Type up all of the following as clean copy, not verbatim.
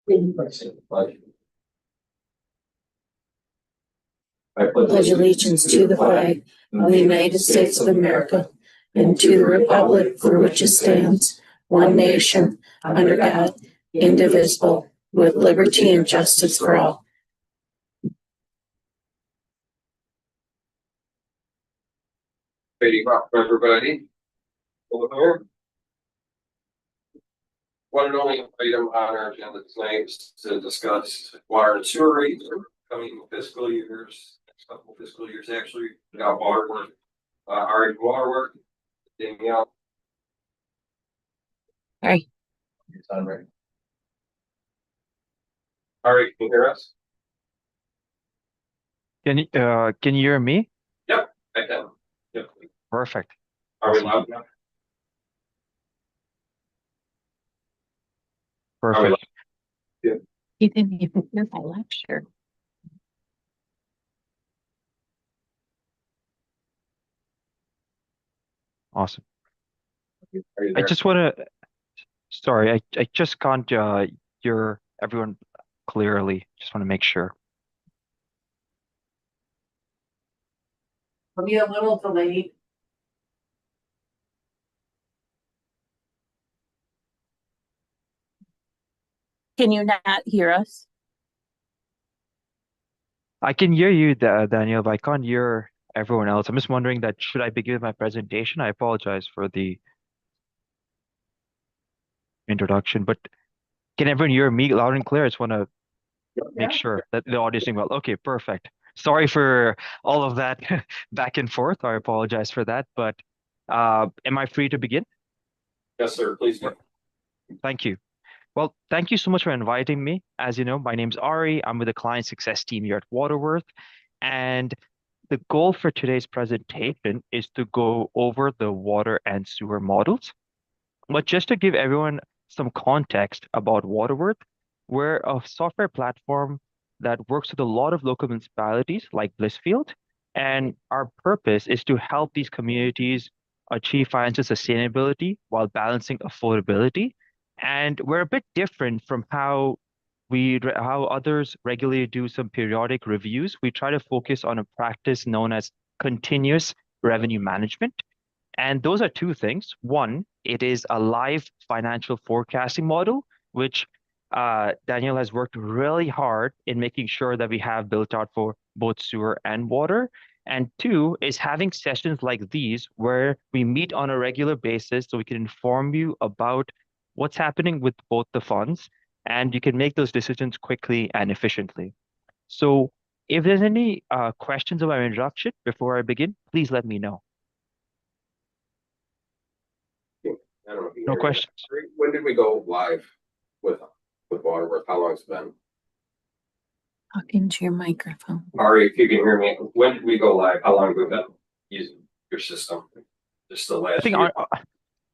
I pledge allegiance to the flag of the United States of America and to the republic for which it stands, one nation, under God, indivisible, with liberty and justice for all. Fading up for everybody. Over here. One and only item on our agenda tonight is to discuss water and sewer rates for coming fiscal years, next couple of fiscal years actually. We got water work, water work, Danielle. Hi. It's on right. All right, can you hear us? Can you hear me? Yep, I can. Yep. Perfect. Are we loud enough? Perfect. You didn't even hear my lecture. Awesome. Are you I there? just want to, sorry, I just can't hear everyone clearly. Just want to make sure. I'll be a little delayed. Can you not hear us? I can hear you, Daniel, but I can't hear everyone else. I'm just wondering that should I begin my presentation? I apologize for the introduction, but can everyone hear me loud and clear? I just want to make sure that the audio is doing well. Okay, perfect. Sorry for all of that back and forth. I apologize for that, but am I free to begin? Yes, sir. Please do. Thank you. Well, thank you so much for inviting me. As you know, my name's Ari. I'm with the client success team here at Waterworth. And the goal for today's presentation is to go over the water and sewer models. But just to give everyone some context about Waterworth, we're a software platform that works with a lot of local municipalities like Blissfield. And our purpose is to help these communities achieve financial sustainability while balancing affordability. And we're a bit different from how others regularly do some periodic reviews. We try to focus on a practice known as continuous revenue management. And those are two things. One, it is a live financial forecasting model, which Daniel has worked really hard in making sure that we have built out for both sewer and water. And two is having sessions like these where we meet on a regular basis so we can inform you about what's happening with both the funds and you can make those decisions quickly and efficiently. So if there's any questions about my introduction before I begin, please let me know. I don't know if you No hear me. questions. When did we go live with Waterworth? How long has it been? Talk into your microphone. Ari, if you can hear me, when did we go live? How long have we been using your system? Just the I last think year?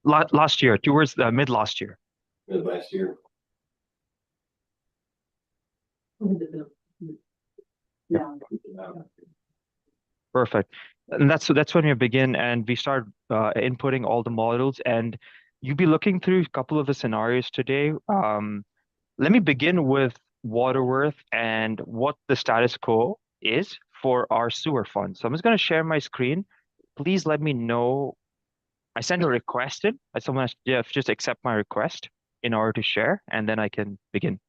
last year, towards the mid last year. Mid last year. Perfect. And that's when we begin and we start inputting all the models and you'll be looking through a couple of the scenarios today. Let me begin with Waterworth and what the status quo is for our sewer fund. So I'm just going to share my screen. Please let me know. I sent a request in. Someone has to just accept my request in order to share, and then I can begin.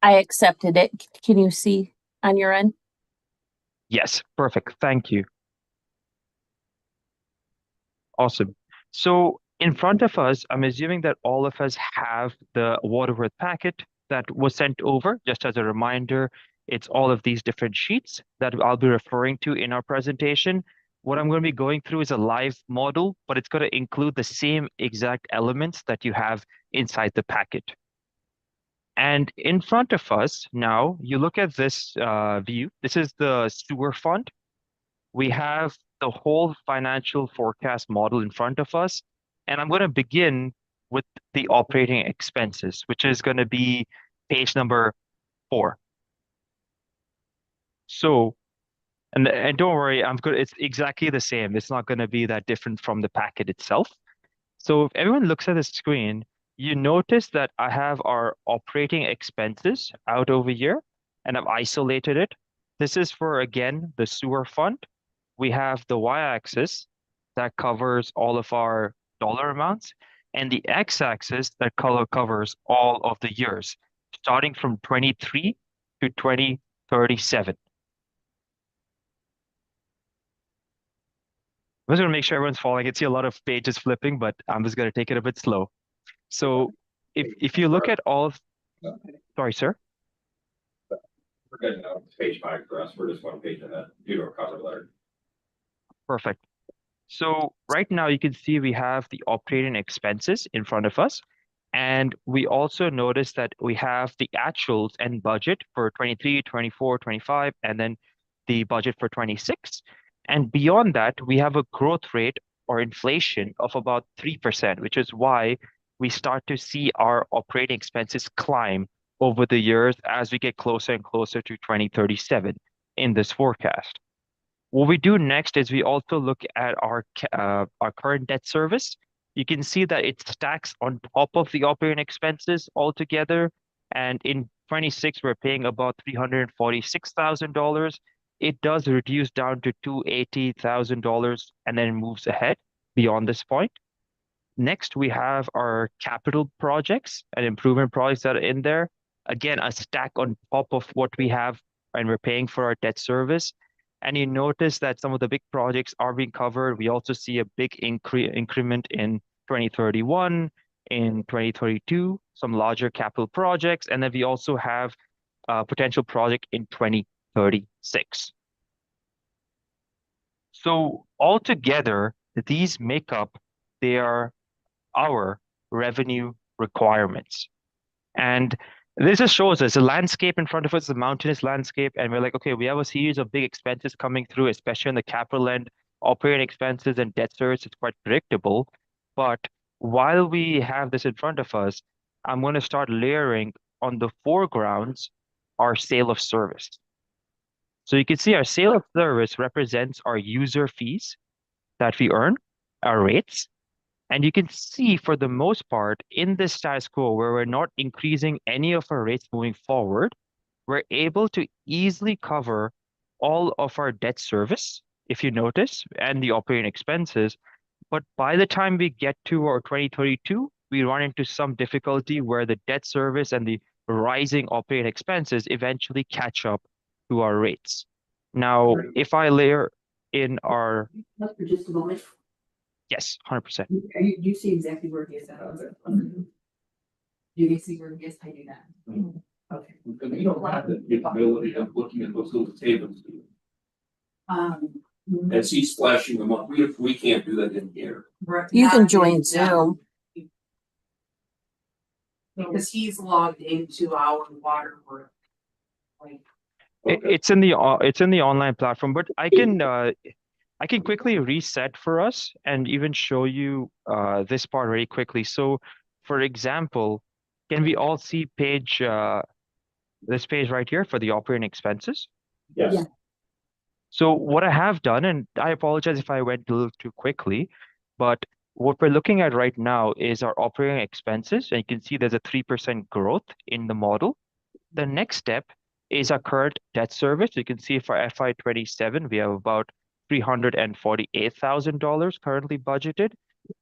I accepted it. Can you see on your end? Yes, perfect. Thank you. Awesome. So in front of us, I'm assuming that all of us have the Waterworth packet that was sent over. Just as a reminder, it's all of these different sheets that I'll be referring to in our presentation. What I'm going to be going through is a live model, but it's going to include the same exact elements that you have inside the packet. And in front of us now, you look at this view. This is the sewer fund. We have the whole financial forecast model in front of us. And I'm going to begin with the operating expenses, which is going to be page number 4. So And don't worry, I'm good. It's exactly the same. It's not going to be that different from the packet itself. So if everyone looks at the screen, you notice that I have our operating expenses out over here, and I've isolated it. This is for, again, the sewer fund. We have the y-axis that covers all of our dollar amounts, and the x-axis that covers all of the years, starting from 23 to 2037. I'm just going to make sure everyone's following. I can see a lot of pages flipping, but I'm just going to take it a bit slow. So if you look at all of, sorry, sir. We're good now. It's page 5 for us. We're just one page ahead due to our cover letter. Perfect. So right now you can see we have the operating expenses in front of us. And we also notice that we have the actuals and budget for 23, 24, 25, and then the budget for 26. And beyond that, we have a growth rate or inflation of about 3%, which is why we start to see our operating expenses climb over the years as we get closer and closer to 2037 in this forecast. What we do next is we also look at our current debt service. You can see that it stacks on top of the operating expenses altogether. And in 26, we're paying about $346,000. It does reduce down to $280,000 and then moves ahead beyond this point. Next, we have our capital projects and improvement projects that are in there. Again, a stack on top of what we have and we're paying for our debt service. And you notice that some of the big projects are being covered. We also see a big increment in 2031, in 2032, some larger capital projects. And then we also have a potential project in 2036. So altogether, these make up our revenue requirements. And this just shows us a landscape in front of us, a mountainous landscape, and we're like, okay, we have a series of big expenses coming through, especially on the capital end, operating expenses and debt service. It's quite predictable. But while we have this in front of us, I'm going to start layering on the foregrounds our sale of service. So you can see our sale of service represents our user fees that we earn, our rates. And you can see for the most part in this status quo where we're not increasing any of our rates moving forward, we're able to easily cover all of our debt service, if you notice, and the operating expenses. But by the time we get to our 2032, we run into some difficulty where the debt service and the rising operating expenses eventually catch up to our rates. Now, if I layer in our... For just a moment. Yes, 100%. You see exactly where he is at. Do you see where he is? I do that. Okay. You don't have the capability of looking at those little tables. And see splashing them up. We can't do that in here. You can join Zoom. Because he's logged into our waterwork. It's in the online platform, but I can quickly reset for us and even show you this part very quickly. So, for example, can we all see this page right here for the operating expenses? Yes. Yeah. So what I have done, and I apologize if I went a little too quickly, but what we're looking at right now is our operating expenses, and you can see there's a 3% growth in the model. The next step is our current debt service. You can see for FY27, we have about $348,000 currently budgeted,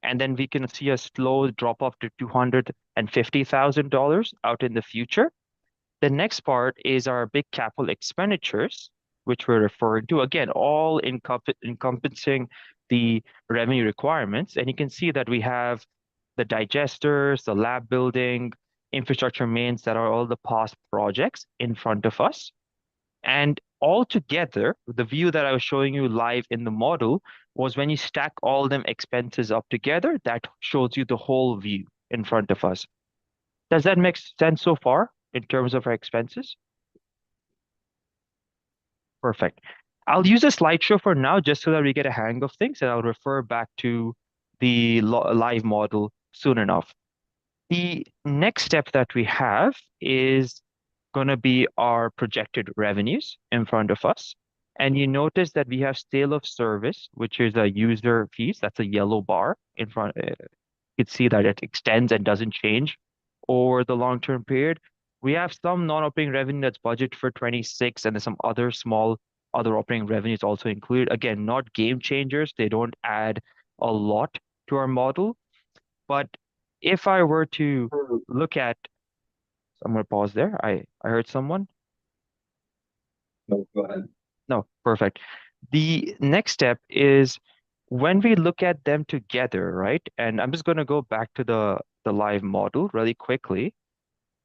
and then we can see a slow drop off to $250,000 out in the future. The next part is our big capital expenditures, which we're referring to, again, all encompassing the revenue requirements. And you can see that we have the digesters, the lab building, infrastructure mains that are all the past projects in front of us. And all together, the view that I was showing you live in the model was when you stack all them expenses up together, that shows you the whole view in front of us. Does that make sense so far in terms of our expenses? Perfect. I'll use a slideshow for now just so that we get a hang of things, and I'll refer back to the live model soon enough. The next step that we have is going to be our projected revenues in front of us. And you notice that we have sale of service, which is a user fees. That's a yellow bar in front. You can see that it extends and doesn't change over the long-term period. We have some non-operating revenue that's budgeted for 26, and there's some other small other operating revenues also included. Again, not game changers. They don't add a lot to our model. But if I were to look at, I'm going to pause there. I heard someone. No, go ahead. No, perfect. The next step is when we look at them together, right? And I'm just going to go back to the live model really quickly,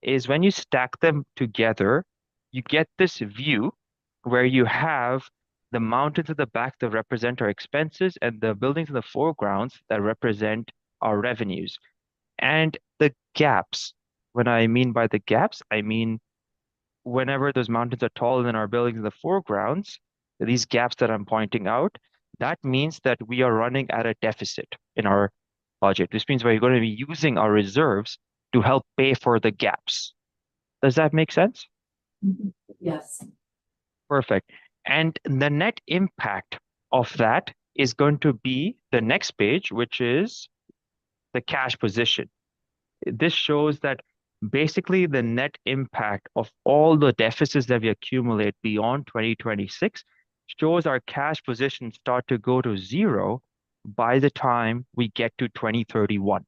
is when you stack them together, you get this view where you have the mountains at the back that represent our expenses and the buildings in the foregrounds that represent our revenues. And the gaps, when I mean by the gaps, I mean whenever those mountains are taller than our buildings in the foregrounds, these gaps that I'm pointing out, that means that we are running at a deficit in our budget. This means we're going to be using our reserves to help pay for the gaps. Does that make sense? Yes. Perfect. And the net impact of that is going to be the next page, which is the cash position. This shows that basically the net impact of all the deficits that we accumulate beyond 2026 shows our cash position start to go to zero by the time we get to 2031.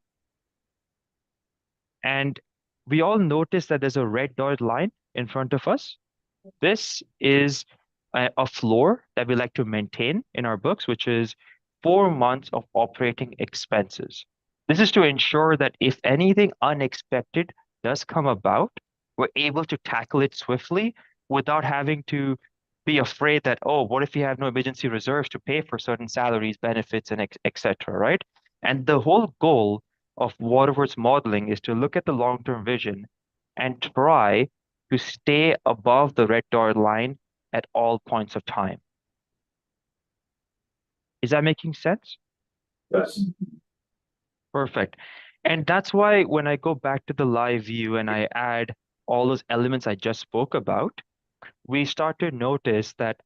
And we all notice that there's a red dotted line in front of us. This is a floor that we like to maintain in our books, which is 4 months of operating expenses. This is to ensure that if anything unexpected does come about, we're able to tackle it swiftly without having to be afraid that, oh, what if we have no emergency reserves to pay for certain salaries, benefits, and et cetera, right? And the whole goal of Waterworth's modeling is to look at the long-term vision and try to stay above the red dotted line at all points of time. Is that making sense? Yes. Perfect. And that's why when I go back to the live view and I add all those elements I just spoke about, we start to notice that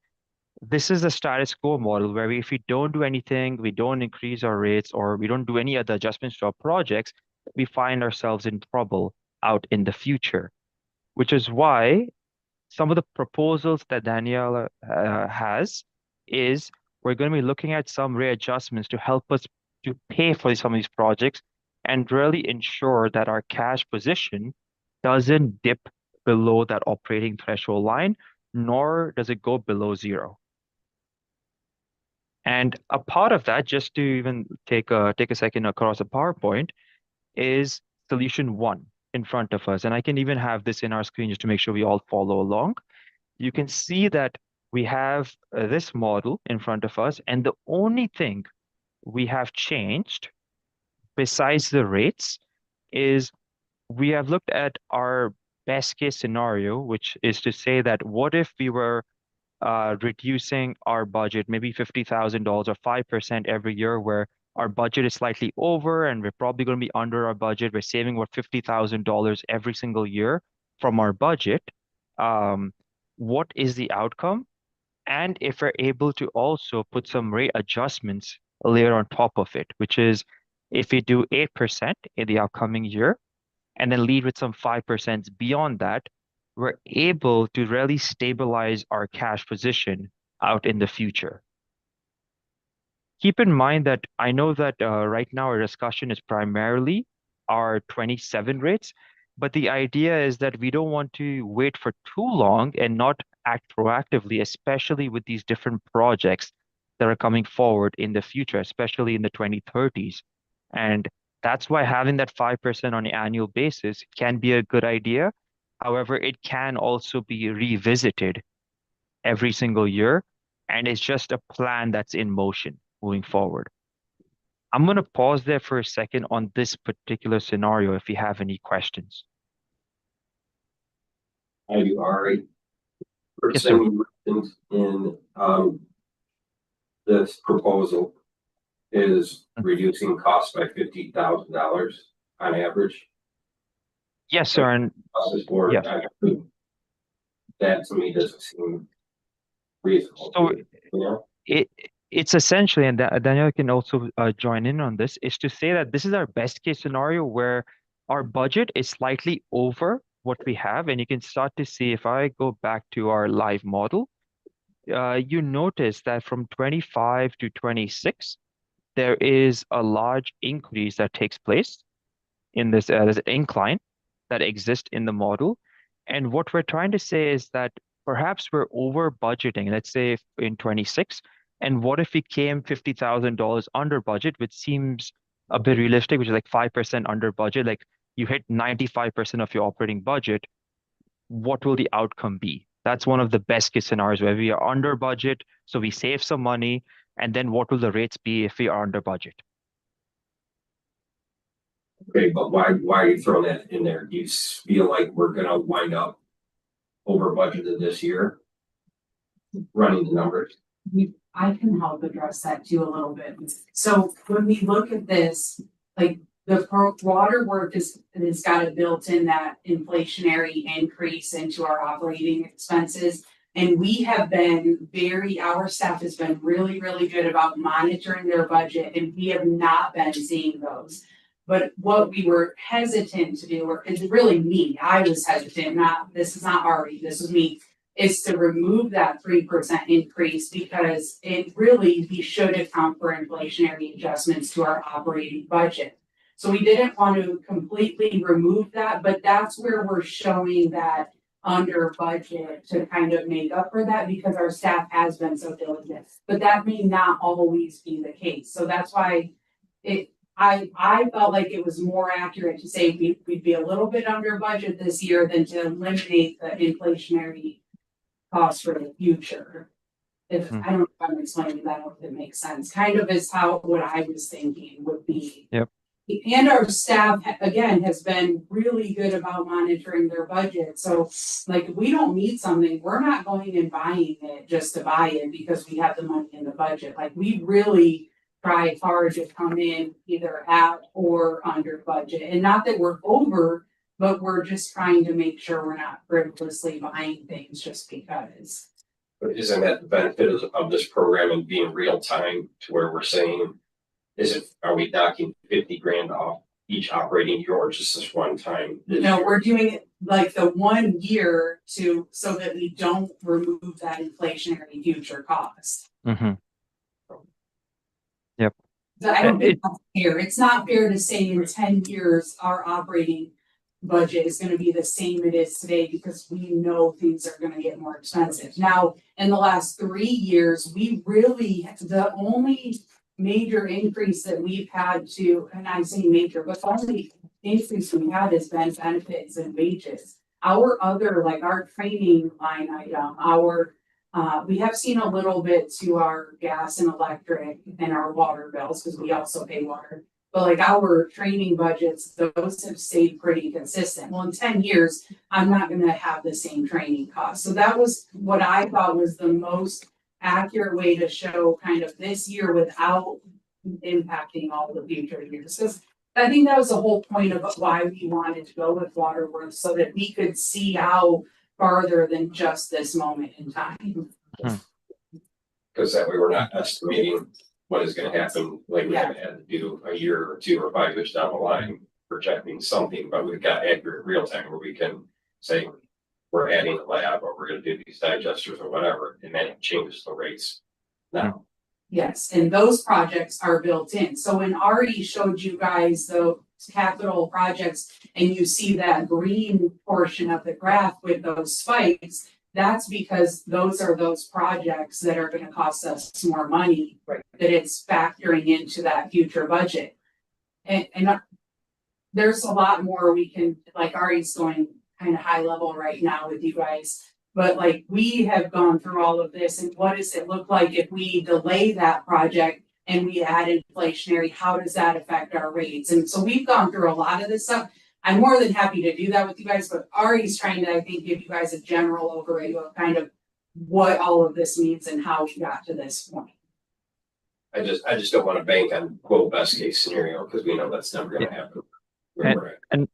this is a status quo model where if we don't do anything, we don't increase our rates, or we don't do any other adjustments to our projects, we find ourselves in trouble out in the future, which is why some of the proposals that Daniela has is we're going to be looking at some readjustments to help us to pay for some of these projects and really ensure that our cash position doesn't dip below that operating threshold line, nor does it go below zero. And a part of that, just to even take a second across a PowerPoint, is solution one in front of us. And I can even have this in our screen just to make sure we all follow along. You can see that we have this model in front of us, and the only thing we have changed besides the rates is we have looked at our best case scenario, which is to say that what if we were reducing our budget, maybe $50,000 or 5% every year, where our budget is slightly over and we're probably going to be under our budget. We're saving about $50,000 every single year from our budget. What is the outcome? And if we're able to also put some rate adjustments layer on top of it, which is if we do 8% in the upcoming year and then lead with some 5% beyond that, we're able to really stabilize our cash position out in the future. Keep in mind that I know that right now our discussion is primarily our 27 rates, but the idea is that we don't want to wait for too long and not act proactively, especially with these different projects that are coming forward in the future, especially in the 2030s. And that's why having that 5% on an annual basis can be a good idea. However, it can also be revisited every single year, and it's just a plan that's in motion moving forward. I'm going to pause there for a second on this particular scenario if you have any questions. I do, Ari. Yes, First sir. thing you mentioned in this proposal is reducing costs by $50,000 on average. Yes, sir. And Cost is for yes. that to me doesn't seem reasonable. So You know? it's essentially, and Daniel can also join in on this, is to say that this is our best case scenario where our budget is slightly over what we have. And you can start to see, if I go back to our live model, you notice that from 25 to 26, there is a large increase that takes place in this, there's an incline that exists in the model. And what we're trying to say is that perhaps we're over budgeting, let's say in 26. And what if we came $50,000 under budget, which seems a bit realistic, which is like 5% under budget, like you hit 95% of your operating budget, what will the outcome be? That's one of the best case scenarios where we are under budget, so we save some money, and then what will the rates be if we are under budget? Okay, but why are you throwing that in there? Do you feel like we're gonna wind up over budgeted this year? Running the numbers? I can help address that too a little bit. So when we look at this, like the water work has got it built in that inflationary increase into our operating expenses. And we have been our staff has been really, really good about monitoring their budget, and we have not been seeing those. But what we were hesitant to do, or it's really me, I was hesitant, this is not Ari, this was me, is to remove that 3% increase, because we should account for inflationary adjustments to our operating budget. So we didn't want to completely remove that, but that's where we're showing that under budget to kind of make up for that, because our staff has been so diligent. But that may not always be the case. So that's why I felt like it was more accurate to say we'd be a little bit under budget this year than to eliminate the inflationary costs for the future. I don't know if I'm explaining that, if it makes sense. Kind of is what I was thinking would be. Yep. And our staff, again, has been really good about monitoring their budget. So like, if we don't need something, we're not going and buying it just to buy it because we have the money in the budget. Like, we really try hard to come in either at or under budget. And not that we're over, but we're just trying to make sure we're not frivolously buying things just because. But isn't that the benefit of this program and being real time, to where we're saying, are we knocking 50 grand off each operating year, or just this one time? No, we're doing it like the 1 year so that we don't remove that inflationary future cost. Mm-hmm. Yep. I don't think that's fair. It's not fair to say in 10 years our operating budget is going to be the same it is today, because we know things are going to get more expensive. Now, in the last 3 years, the only major increase that we've had to, and I say major, but the only increase we've had has been benefits and wages. Our other, like our training line item, we have seen a little bit to our gas and electric and our water bills, because we also pay water. But like our training budgets, those have stayed pretty consistent. Well, in 10 years, I'm not going to have the same training costs. So that was what I thought was the most accurate way to show kind of this year without impacting all the future years. Because I think that was the whole point of why we wanted to go with Waterworks, so that we could see how farther than just this moment in time. Because that way we're not estimating what is going to happen, like we have had to do a year or 2 or 5 years down the line, projecting something, but we've got accurate real time where we can say we're adding a lab, or we're going to do these digesters or whatever, and then it changes the rates now. Yes, and those projects are built in. So when Ari showed you guys the capital projects, and you see that green portion of the graph with those spikes, that's because those are those projects that are going to cost us more money, right? That it's factoring into that future budget. And there's a lot more we can, like Ari's going kind of high level right now with you guys, but like we have gone through all of this, and what does it look like if we delay that project and we add inflationary? How does that affect our rates? And so we've gone through a lot of this stuff. I'm more than happy to do that with you guys, but Ari's trying to, I think, give you guys a general overview of kind of what all of this means and how we got to this point. I just don't want to bank on quote best case scenario, because we know that's never going to happen.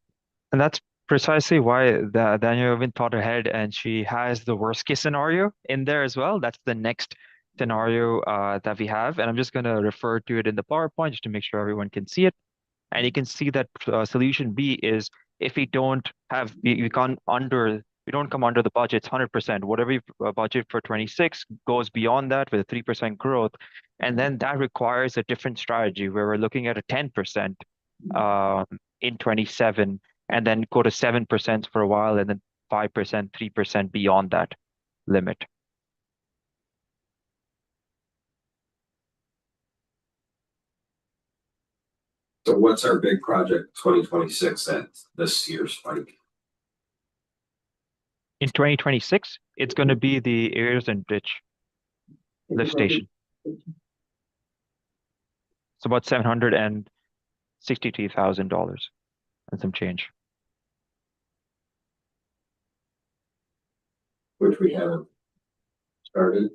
And that's precisely why Daniel even thought ahead, and she has the worst case scenario in there as well. That's the next scenario that we have, and I'm just going to refer to it in the PowerPoint just to make sure everyone can see it. And you can see that solution B is if we don't have, we can't under, we don't come under the budget, it's 100%. Whatever you budget for 26 goes beyond that with a 3% growth. And then that requires a different strategy where we're looking at a 10% in 27 and then go to 7% for a while and then 5%, 3% beyond that limit. So what's our big project 2026 at this year's spike? In 2026, it's going to be the Ayers and Ditch lift station. It's about $763,000 and some change. Which we haven't started.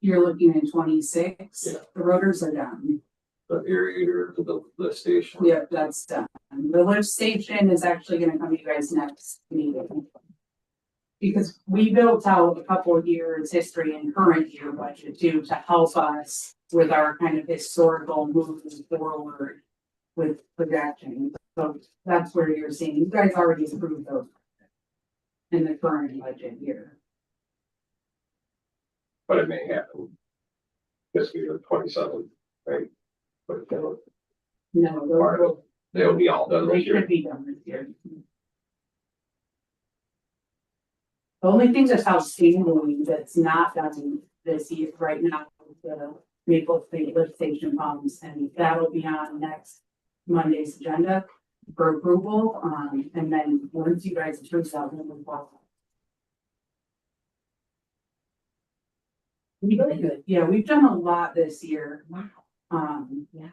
You're looking in 26. Yeah. The rotors are done. The aerator, the lift station. Yep, that's done. The lift station is actually gonna come to you guys next meeting. Because we built out a couple of years history and current year budget too, to help us with our kind of historical moving forward with projection. So that's where you're seeing, you guys already approved those in the current budget year. But it may happen this year, 27, right? But No, they'll be all done they this year. should be done this year. The only thing that's outstanding that's not done this year right now is the Maple State lift station pumps, and that'll be on next Monday's agenda for approval. And then once you guys approve that, we'll move on. Really good. Yeah, we've done a lot this year. Wow. Yeah.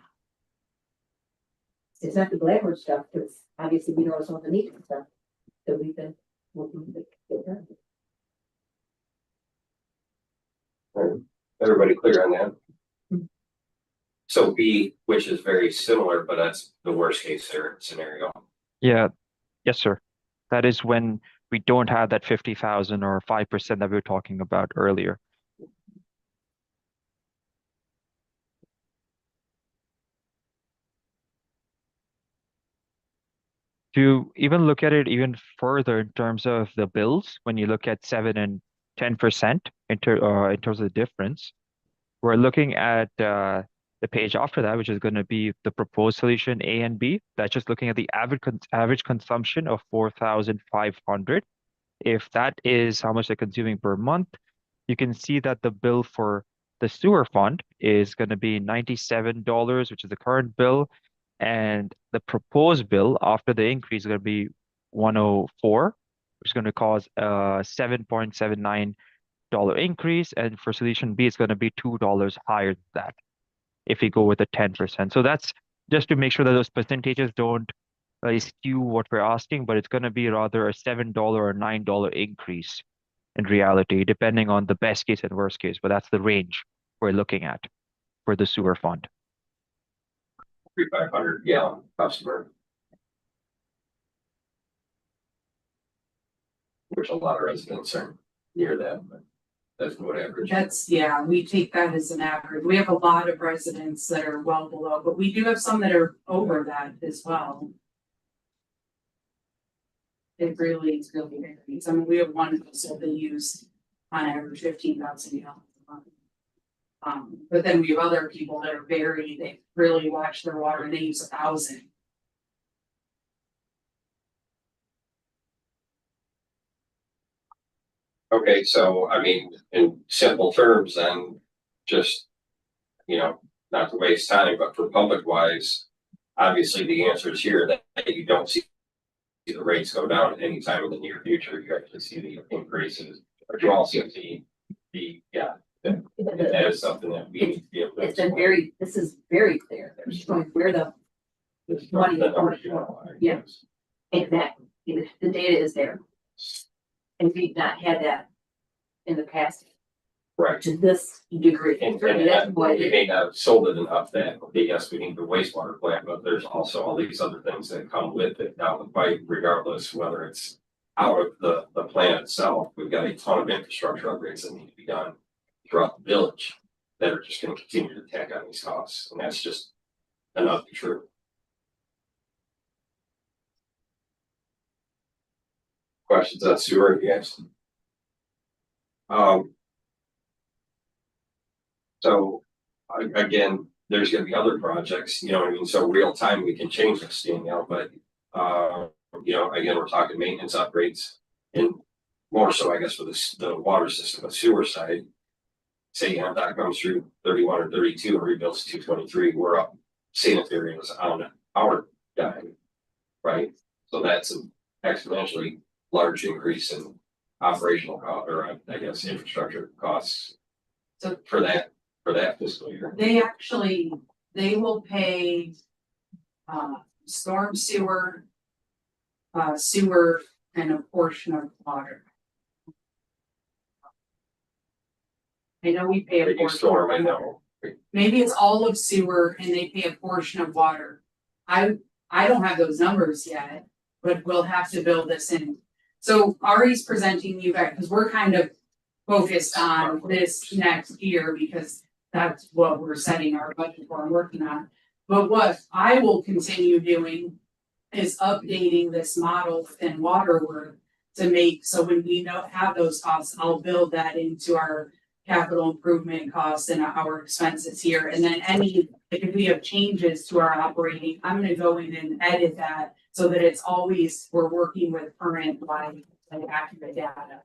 It's not the glamour stuff, because obviously we know it's all the neat stuff that we've been working to get done. Everybody clear on that? Mhm. So B, which is very similar, but that's the worst case scenario. Yeah, yes, sir. That is when we don't have that 50,000 or 5% that we were talking about earlier. To even look at it even further in terms of the bills, when you look at 7 and 10% in terms of the difference, we're looking at the page after that, which is going to be the proposed solution A and B. That's just looking at the average consumption of 4,500. If that is how much they're consuming per month, you can see that the bill for the sewer fund is going to be $97, which is the current bill. And the proposed bill after the increase is going to be 104, which is going to cause a $7.79 increase. And for solution B, it's going to be $2 higher than that if we go with a 10%. So that's just to make sure that those percentages don't skew what we're asking, but it's going to be rather a $7 or $9 increase in reality, depending on the best case and worst case. But that's the range we're looking at for the sewer fund. 3,500 gallon customer. Which a lot of residents are near that, but that's what average. That's, yeah, we take that as an average. We have a lot of residents that are well below, but we do have some that are over that as well. It really varies. I mean, we have one household that use on average 15,000 gallons a month. But then we have other people that are they really watch their water and they use 1,000. Okay, so I mean, in simple terms, then just, not to waste time, but for public wise, obviously the answer is here that you don't see the rates go down anytime in the near future. You actually see the increases, but you also see that is something that we need to be able to. It's been this is very clear. They're showing where the money is going. Yeah. Exactly. The data is there. And we've not had that in the past. Right. to this degree. And Certainly, that's why we may not have sold it enough that, okay, yes, we need the wastewater plant, but there's also all these other things that come with it down the pipe, regardless whether it's out of the plant itself. We've got a ton of infrastructure upgrades that need to be done throughout the village that are just gonna continue to tack on these costs, and that's just enough to true. Questions on sewer, yes? So again, there's gonna be other projects, you know what I mean? So real time, we can change this, Danielle, but you know, again, we're talking maintenance upgrades and more so, I guess, for the water system, the sewer side. Say, you know, that comes through 31 or 32 and rebuilds 223, we're up sanitary is on our dime, right? So that's an exponentially large increase in operational cost, or I guess infrastructure costs. So- for that fiscal year. They will pay storm sewer, sewer, and a portion of water. I know we pay a Big portion. storm, I know. Maybe it's all of sewer and they pay a portion of water. I don't have those numbers yet, but we'll have to build this in. So Ari's presenting you guys, because we're kind of focused on this next year because that's what we're setting our budget for and working on. But what I will continue doing is updating this model within Waterworth to make, so when we have those costs, I'll build that into our capital improvement costs and our expenses here. And then if we have changes to our operating, I'm gonna go in and edit that so that it's always, we're working with current like accurate data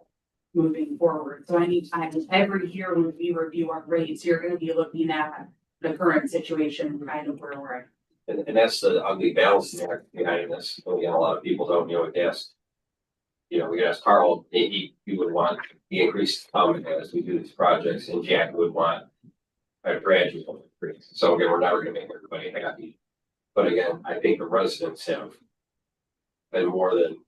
moving forward. So anytime, every year when we review our rates, you're gonna be looking at the current situation, kind of where we're at. And that's the ugly balancing act behind this. Again, a lot of people don't, you know, guess. You know, we asked Carl, he would want the increased as we do these projects, and Jack would want a gradual increase. So again, we're never gonna make everybody happy. But again, I think the residents have been more than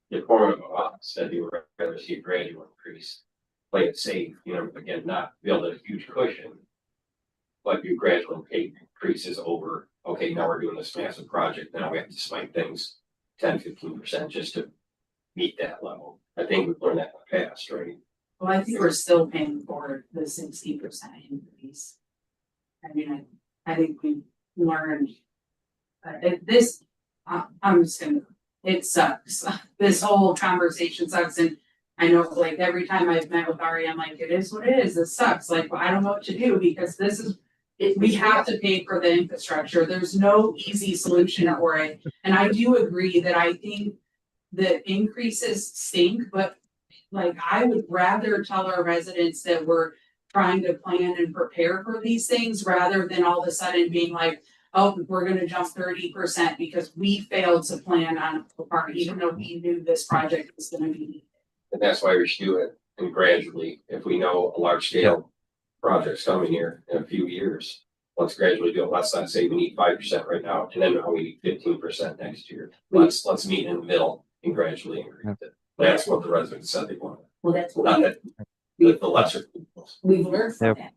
informative of us, that they would rather see a gradual increase. Play it safe, you know, again, not build a huge cushion. But do gradual increases over, okay, now we're doing this massive project, now we have to spike things 10-15% just to meet that level. I think we've learned that in the past, right? Well, I think we're still paying for the 60% increase. I mean, I think we've learned I'm just gonna, it sucks. This whole conversation sucks. And I know like every time I've met with Ari, I'm like, it is what it is. It sucks. Like, I don't know what to do because we have to pay for the infrastructure. There's no easy solution for it. And I do agree that I think the increases stink, but like I would rather tell our residents that we're trying to plan and prepare for these things rather than all of a sudden being like, oh, we're gonna jump 30% because we failed to plan on a part, even though we knew this project was gonna be. And that's why we should do it and gradually, if we know a large scale project's coming here in a few years. Let's gradually do it. Let's not say we need 5% right now, and then now we need 15% next year. Let's meet in the middle and gradually increase it. That's what the residents said they wanted. Well, that's Not what that the lesser. we've learned from Yep. that.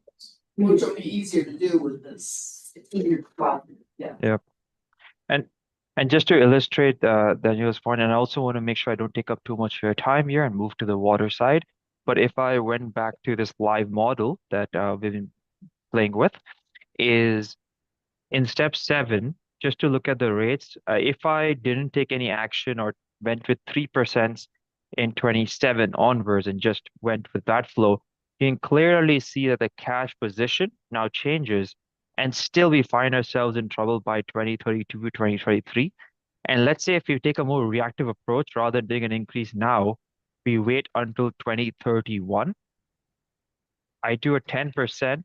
Which will be easier to do with this. It's easier to follow. Yeah. And just to illustrate Daniel's point, and I also want to make sure I don't take up too much of your time here and move to the water side. But if I went back to this live model that we've been playing with, is in step 7, just to look at the rates, if I didn't take any action or went with 3% in 27 onwards and just went with that flow, you can clearly see that the cash position now changes and still we find ourselves in trouble by 2032, 2033. And let's say if you take a more reactive approach, rather than doing an increase now, we wait until 2031. I do a 10%,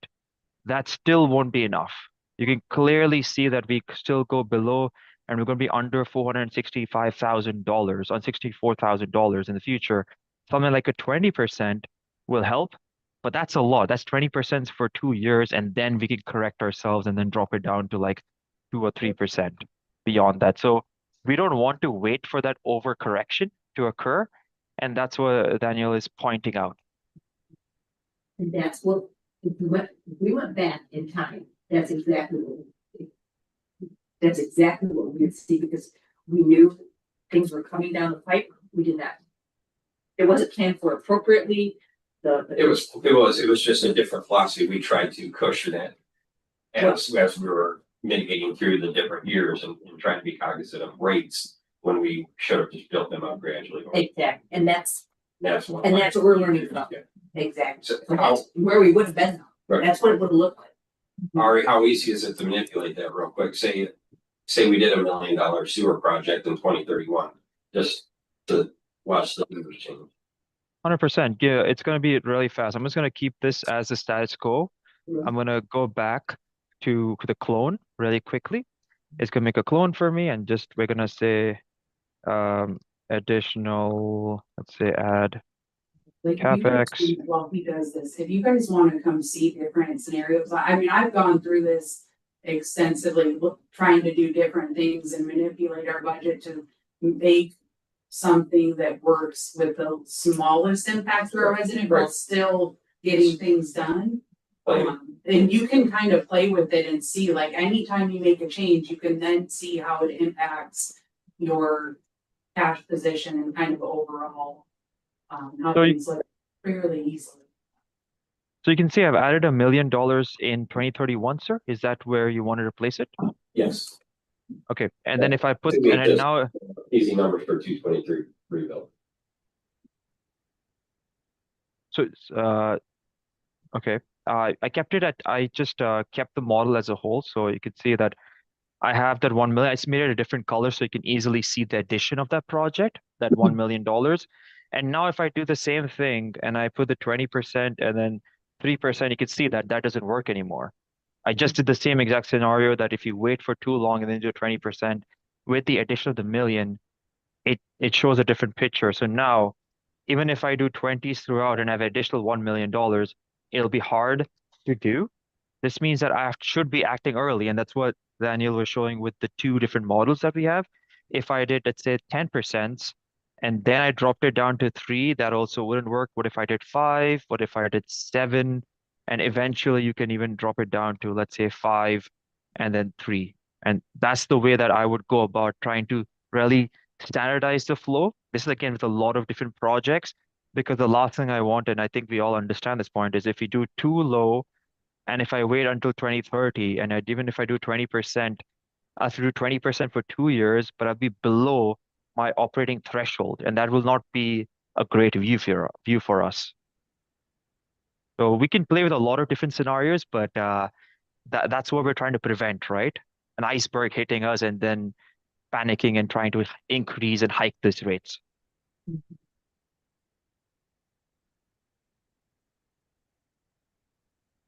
that still won't be enough. You can clearly see that we still go below and we're going to be under $465,000 on $64,000 in the future. Something like a 20% will help, but that's a lot. That's 20% for 2 years, and then we can correct ourselves and then drop it down to like 2 or 3% beyond that. So we don't want to wait for that overcorrection to occur, and that's what Daniel is pointing out. And that's what, if we went back in time, that's exactly what we would see, because we knew things were coming down the pipe. We did not. It wasn't planned for appropriately. It was just a different philosophy. We tried to cushion it as we were mitigating through the different years and trying to be cognizant of rates when we should have just built them up gradually. Exactly, and that's what we're learning from. Yeah. Exactly. So And that's where we would have been. Right. That's what it would look like. Ari, how easy is it to manipulate that real quick? Say we did $1 million sewer project in 2031, just to watch the numbers change. 100%. Yeah, it's going to be really fast. I'm just going to keep this as the status quo. I'm going to go back to the clone really quickly. It's going to make a clone for me, and just we're going to say additional, let's say add Like, if you guys, CapEx. while he does this, if you guys wanna come see different scenarios, I mean, I've gone through this extensively, trying to do different things and manipulate our budget to make something that works with the smallest impact to our resident, but still getting things done. And you can kind of play with it and see, like, anytime you make a change, you can then see how it impacts your cash position and kind of overall, how So you- things look fairly easily. So you can see I've added $1 million in 2031, sir. Is that where you want to replace it? Yes. Okay. And then if I put, To me, and then just- now, Easy numbers for 223 rebuild. so it's, okay. I kept it at, I just kept the model as a whole. So you could see that I have that 1 million. I just made it a different color so you can easily see the addition of that project, that $1 million. And now if I do the same thing and I put the 20% and then 3%, you can see that that doesn't work anymore. I just did the same exact scenario that if you wait for too long and then do 20% with the addition of the million, it shows a different picture. So now, even if I do 20s throughout and have additional $1 million, it'll be hard to do. This means that should be acting early, and that's what Daniel was showing with the two different models that we have. If I did, let's say 10%, and then I dropped it down to 3, that also wouldn't work. What if I did 5? What if I did 7? And eventually you can even drop it down to, let's say 5 and then 3. And that's the way that I would go about trying to really standardize the flow. This is again with a lot of different projects, because the last thing I want, and I think we all understand this point, is if we do too low, and if I wait until 2030, and even if I do 20%, I have to do 20% for 2 years, but I'll be below my operating threshold, and that will not be a great view for us. So we can play with a lot of different scenarios, but that's what we're trying to prevent, right? An iceberg hitting us and then panicking and trying to increase and hike these rates.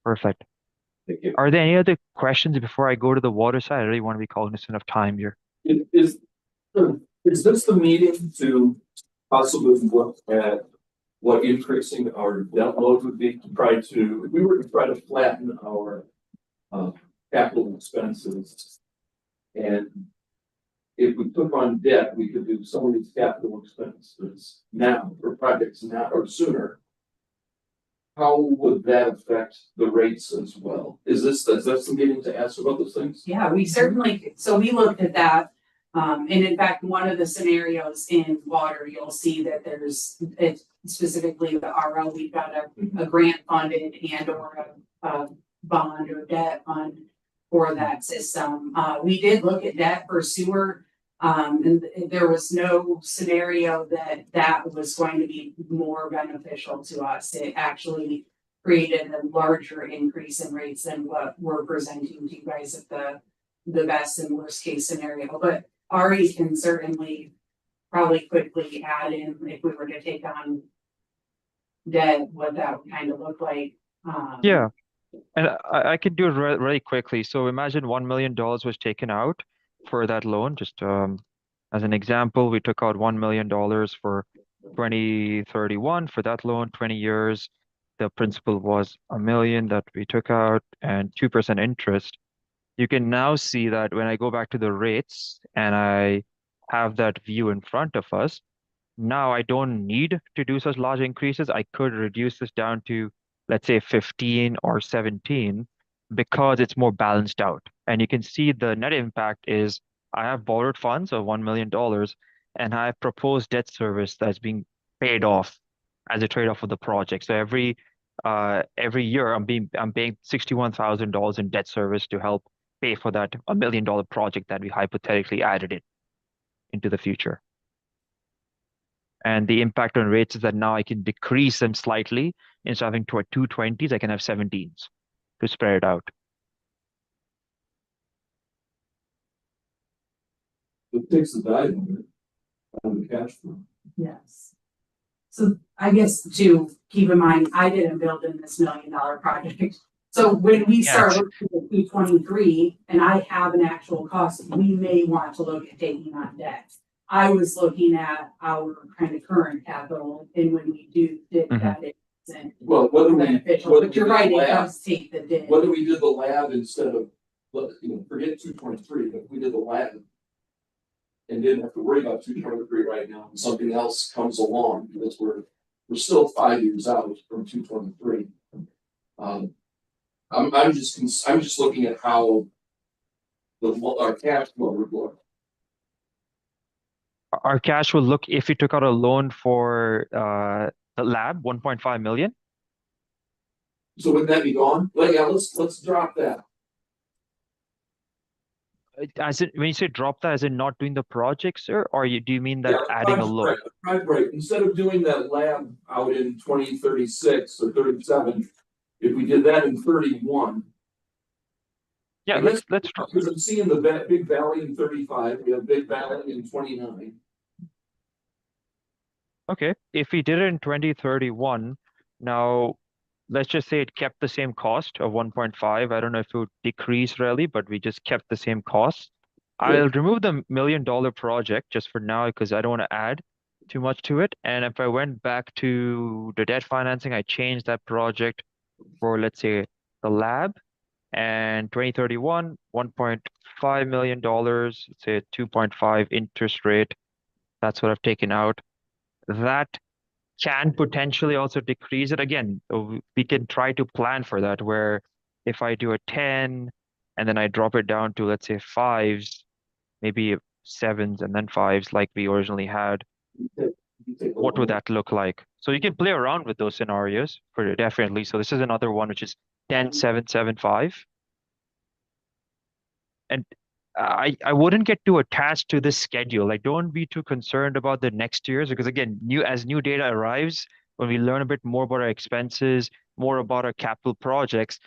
Perfect. Thank you. Are there any other questions before I go to the water side? I really want to be cognizant of time here. Is this the meeting to possibly look at what increasing our debt load would be to try to, if we were to try to flatten our capital expenses, and if we took on debt, we could do some of these capital expenses now for projects now or sooner. How would that affect the rates as well? Is that some meeting to ask about those things? Yeah, we certainly, so we looked at that. And in fact, one of the scenarios in water, you'll see that there's, it's specifically the RO, we've got a grant funded and or a bond or debt fund for that system. We did look at debt for sewer. And there was no scenario that was going to be more beneficial to us. It actually created a larger increase in rates than what we're presenting to you guys at the best and worst case scenario. But Ari can certainly probably quickly add in if we were to take on debt, what that would kind of look like. Yeah, and I can do it really quickly. So imagine $1 million was taken out for that loan. Just as an example, we took out $1 million for 2031 for that loan, 20 years. The principal was $1 million that we took out and 2% interest. You can now see that when I go back to the rates and I have that view in front of us, now I don't need to do such large increases. I could reduce this down to let's say 15 or 17, because it's more balanced out. And you can see the net impact is I have borrowed funds of $1 million and I have proposed debt service that's being paid off as a trade-off for the project. So every year I'm paying $61,000 in debt service to help pay for that $1 million project that we hypothetically added it into the future. And the impact on rates is that now I can decrease them slightly. Instead of having 220s, I can have 17s to spread it out. It takes the value on the cash flow. Yes. So I guess to keep in mind, I didn't build in this $1 million project. So when we start Yes. looking at P23 and I have an actual cost, we may want to look at taking on debt. I was looking at our kind of current capital, and when we did that, it isn't Well, whether we, beneficial, whether but you're we right, did the it lab, does take the dip. whether we did the lab instead of, forget 223, but we did the lab and didn't have to worry about 223 right now, and something else comes along, because we're still 5 years out from 223. I'm just looking at how our cash flow would look. Our cash will look if we took out a loan for the lab, 1.5 million. So wouldn't that be gone? Well, yeah, let's drop that. As in, when you say drop that, as in not doing the project, sir, or do you mean that adding a loan? Right. Instead of doing that lab out in 2036 or 37, if we did that in 31. Yeah, let's drop. Because I'm seeing the big valley in 35, we have big valley in 29. Okay, if we did it in 2031, now let's just say it kept the same cost of 1.5. I don't know if it would decrease really, but we just kept the same cost. I'll remove the $1 million project just for now because I don't want to add too much to it. And if I went back to the debt financing, I changed that project for, let's say, the lab, and 2031, $1.5 million, let's say 2.5 interest rate. That's what I've taken out. That can potentially also decrease it again. We can try to plan for that, where if I do a 10 and then I drop it down to, let's say, 5s, maybe 7s and then 5s like we originally had, what would that look like? So you can play around with those scenarios for definitely. So this is another one, which is 10, 7, 7, 5. And I wouldn't get too attached to this schedule. Like, don't be too concerned about the next years, because again, as new data arrives, when we learn a bit more about our expenses, more about our capital projects,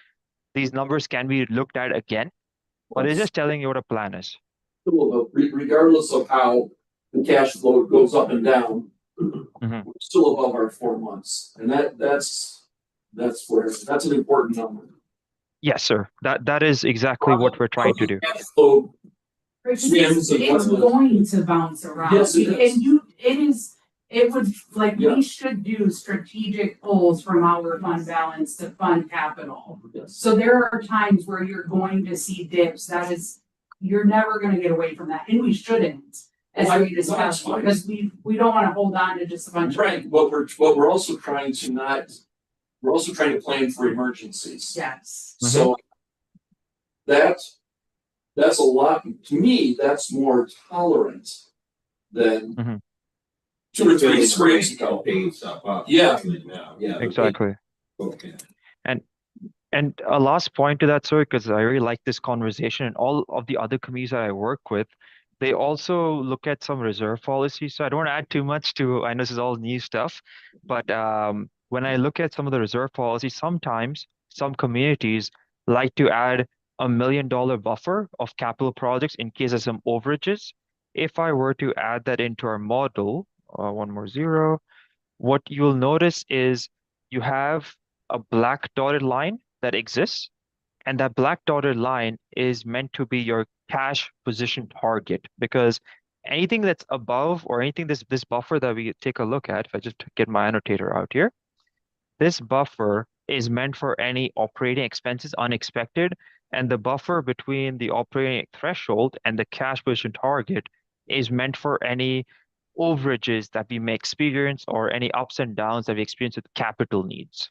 these numbers can be looked at again. But it's just telling you what a plan is. Regardless of how the cash flow goes up and down, we're still above our 4 months, and that's an important number. Yes, sir. That is exactly what we're trying to do. Cash flow It's going to bounce around. Yes, it is. And it would, like, we should do strategic pulls from our fund balance to fund capital. Yes. So there are times where you're going to see dips. You're never going to get away from that, and we shouldn't, as we discussed, because we don't want to hold on to just a bunch of. Right, but we're also trying to plan for emergencies. Yes. So that's a lot, to me, that's more tolerant than 2 or 3 springs ago. Yeah. Exactly. Okay. And a last point to that, sir, because I really like this conversation, and all of the other committees that I work with, they also look at some reserve policies. So I don't want to add too much I know this is all new stuff, but when I look at some of the reserve policies, sometimes some communities like to add $1 million buffer of capital projects in case of some overages. If I were to add that into our model, one more zero, what you'll notice is you have a black dotted line that exists, and that black dotted line is meant to be your cash position target, because anything that's above, or anything this buffer that we take a look at, if I just get my annotator out here, this buffer is meant for any operating expenses unexpected, and the buffer between the operating threshold and the cash position target is meant for any overages that we may experience or any ups and downs that we experience with capital needs.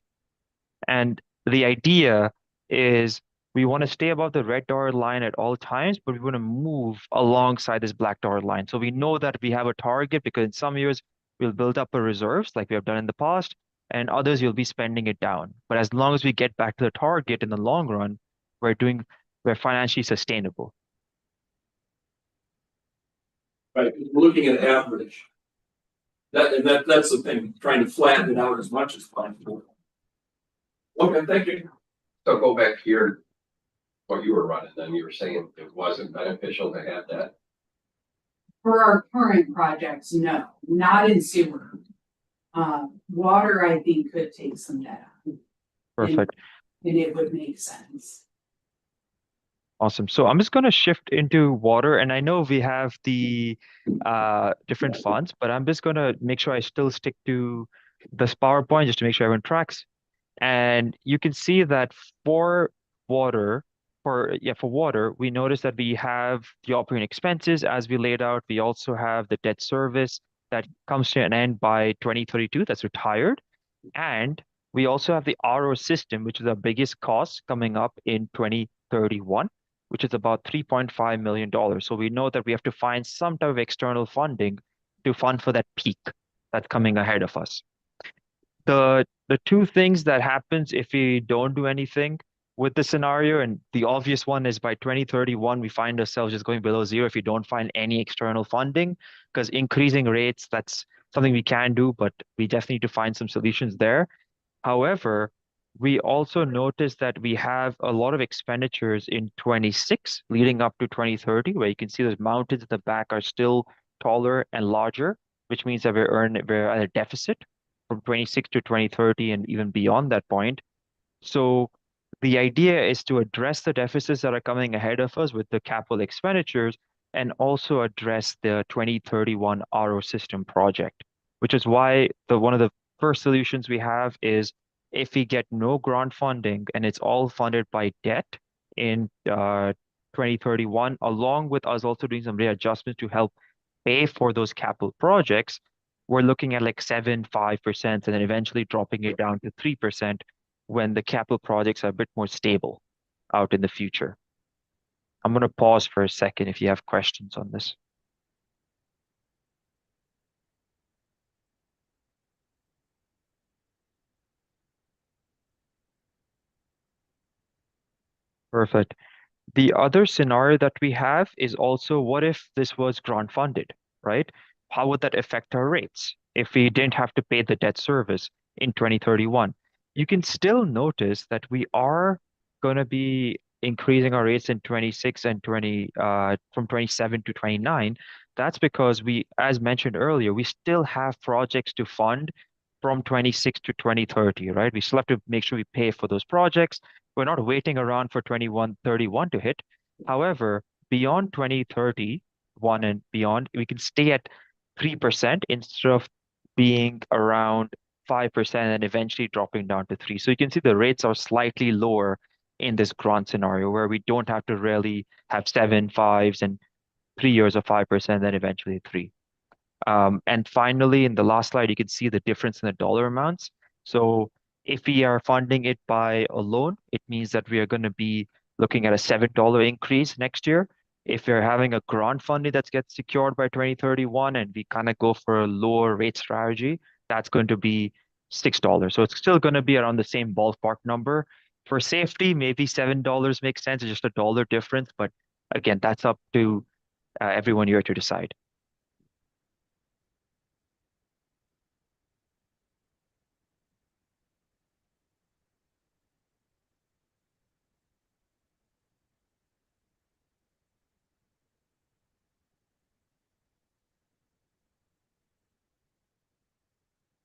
And the idea is we want to stay above the red dotted line at all times, but we want to move alongside this black dotted line. So we know that we have a target because in some years we'll build up our reserves like we have done in the past, and others you'll be spending it down. But as long as we get back to the target in the long run, we're financially sustainable. Right, we're looking at average. That's the thing, trying to flatten it out as much as possible. Okay, thank you. So go back here, what you were running, then you were saying it wasn't beneficial to have that. For our current projects, no, not in sewer. Water, I think, could take some data. Perfect. And it would make sense. Awesome. So I'm just going to shift into water, and I know we have the different funds, but I'm just going to make sure I still stick to this PowerPoint just to make sure everyone tracks. And you can see that for water, for water, we notice that we have the operating expenses as we laid out. We also have the debt service that comes to an end by 2032, that's retired. And we also have the RO system, which is our biggest cost coming up in 2031, which is about $3.5 million. So we know that we have to find some type of external funding to fund for that peak that's coming ahead of us. The two things that happens if we don't do anything with the scenario, and the obvious one is by 2031, we find ourselves just going below zero if we don't find any external funding, because increasing rates, that's something we can do, but we definitely need to find some solutions there. However, we also notice that we have a lot of expenditures in 26 leading up to 2030, where you can see those mountains at the back are still taller and larger, which means that we're at a deficit from 26 to 2030 and even beyond that point. So the idea is to address the deficits that are coming ahead of us with the capital expenditures and also address the 2031 RO system project, which is why one of the first solutions we have is if we get no grant funding and it's all funded by debt in 2031, along with us also doing some readjustments to help pay for those capital projects, we're looking at like 5% and then eventually dropping it down to 3% when the capital projects are a bit more stable out in the future. I'm going to pause for a second if you have questions on this. Perfect. The other scenario that we have is also what if this was grant funded, right? How would that affect our rates if we didn't have to pay the debt service in 2031? You can still notice that we are going to be increasing our rates in 26 and 20 from 27 to 29. That's because we, as mentioned earlier, we still have projects to fund from 26 to 2030, right? We still have to make sure we pay for those projects. We're not waiting around for 2131 to hit. However, beyond 2031 and beyond, we can stay at 3% instead of being around 5% and eventually dropping down to 3. So you can see the rates are slightly lower in this grant scenario where we don't have to really have 7 5s and 3 years of 5%, then eventually 3. And finally, in the last slide, you can see the difference in the dollar amounts. So if we are funding it by a loan, it means that we are going to be looking at a $7 increase next year. If we're having a grant funding that gets secured by 2031 and we kind of go for a lower rate strategy, that's going to be $6. So it's still going to be around the same ballpark number. For safety, maybe $7 makes sense. It's just a dollar difference. But again, that's up to everyone here to decide.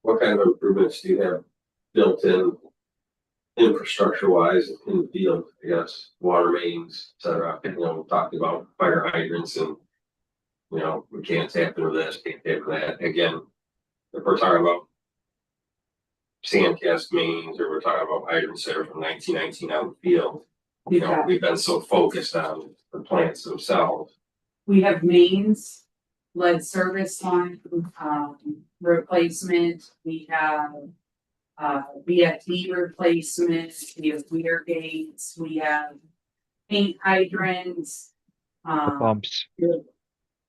What kind of improvements do you have built in infrastructure wise in the field? I guess water mains, et cetera. We talked about fire hydrants and, we can't tap into this, can't tap into that. Again, if we're talking about sandcast mains or we're talking about hydrants that are from 1919 out in the field, we've been so focused on the plants themselves. We have mains, lead service line, replacement. We have VFD replacements, we have weir gates, we have paint hydrants. Pumps.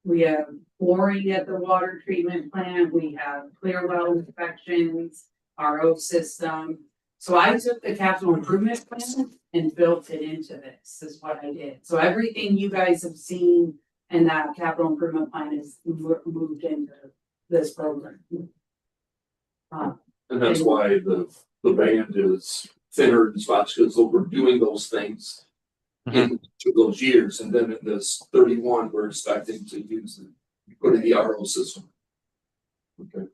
We have flooring at the water treatment plant, we have clear well inspections, RO system. So I took the capital improvement plan and built it into this, is what I did. So everything you guys have seen in that capital improvement plan is moved into this program. And that's why the band is thinner in spots, because we're doing those things into those years, and then in this 31, we're expecting to use the put in the RO system. Okay.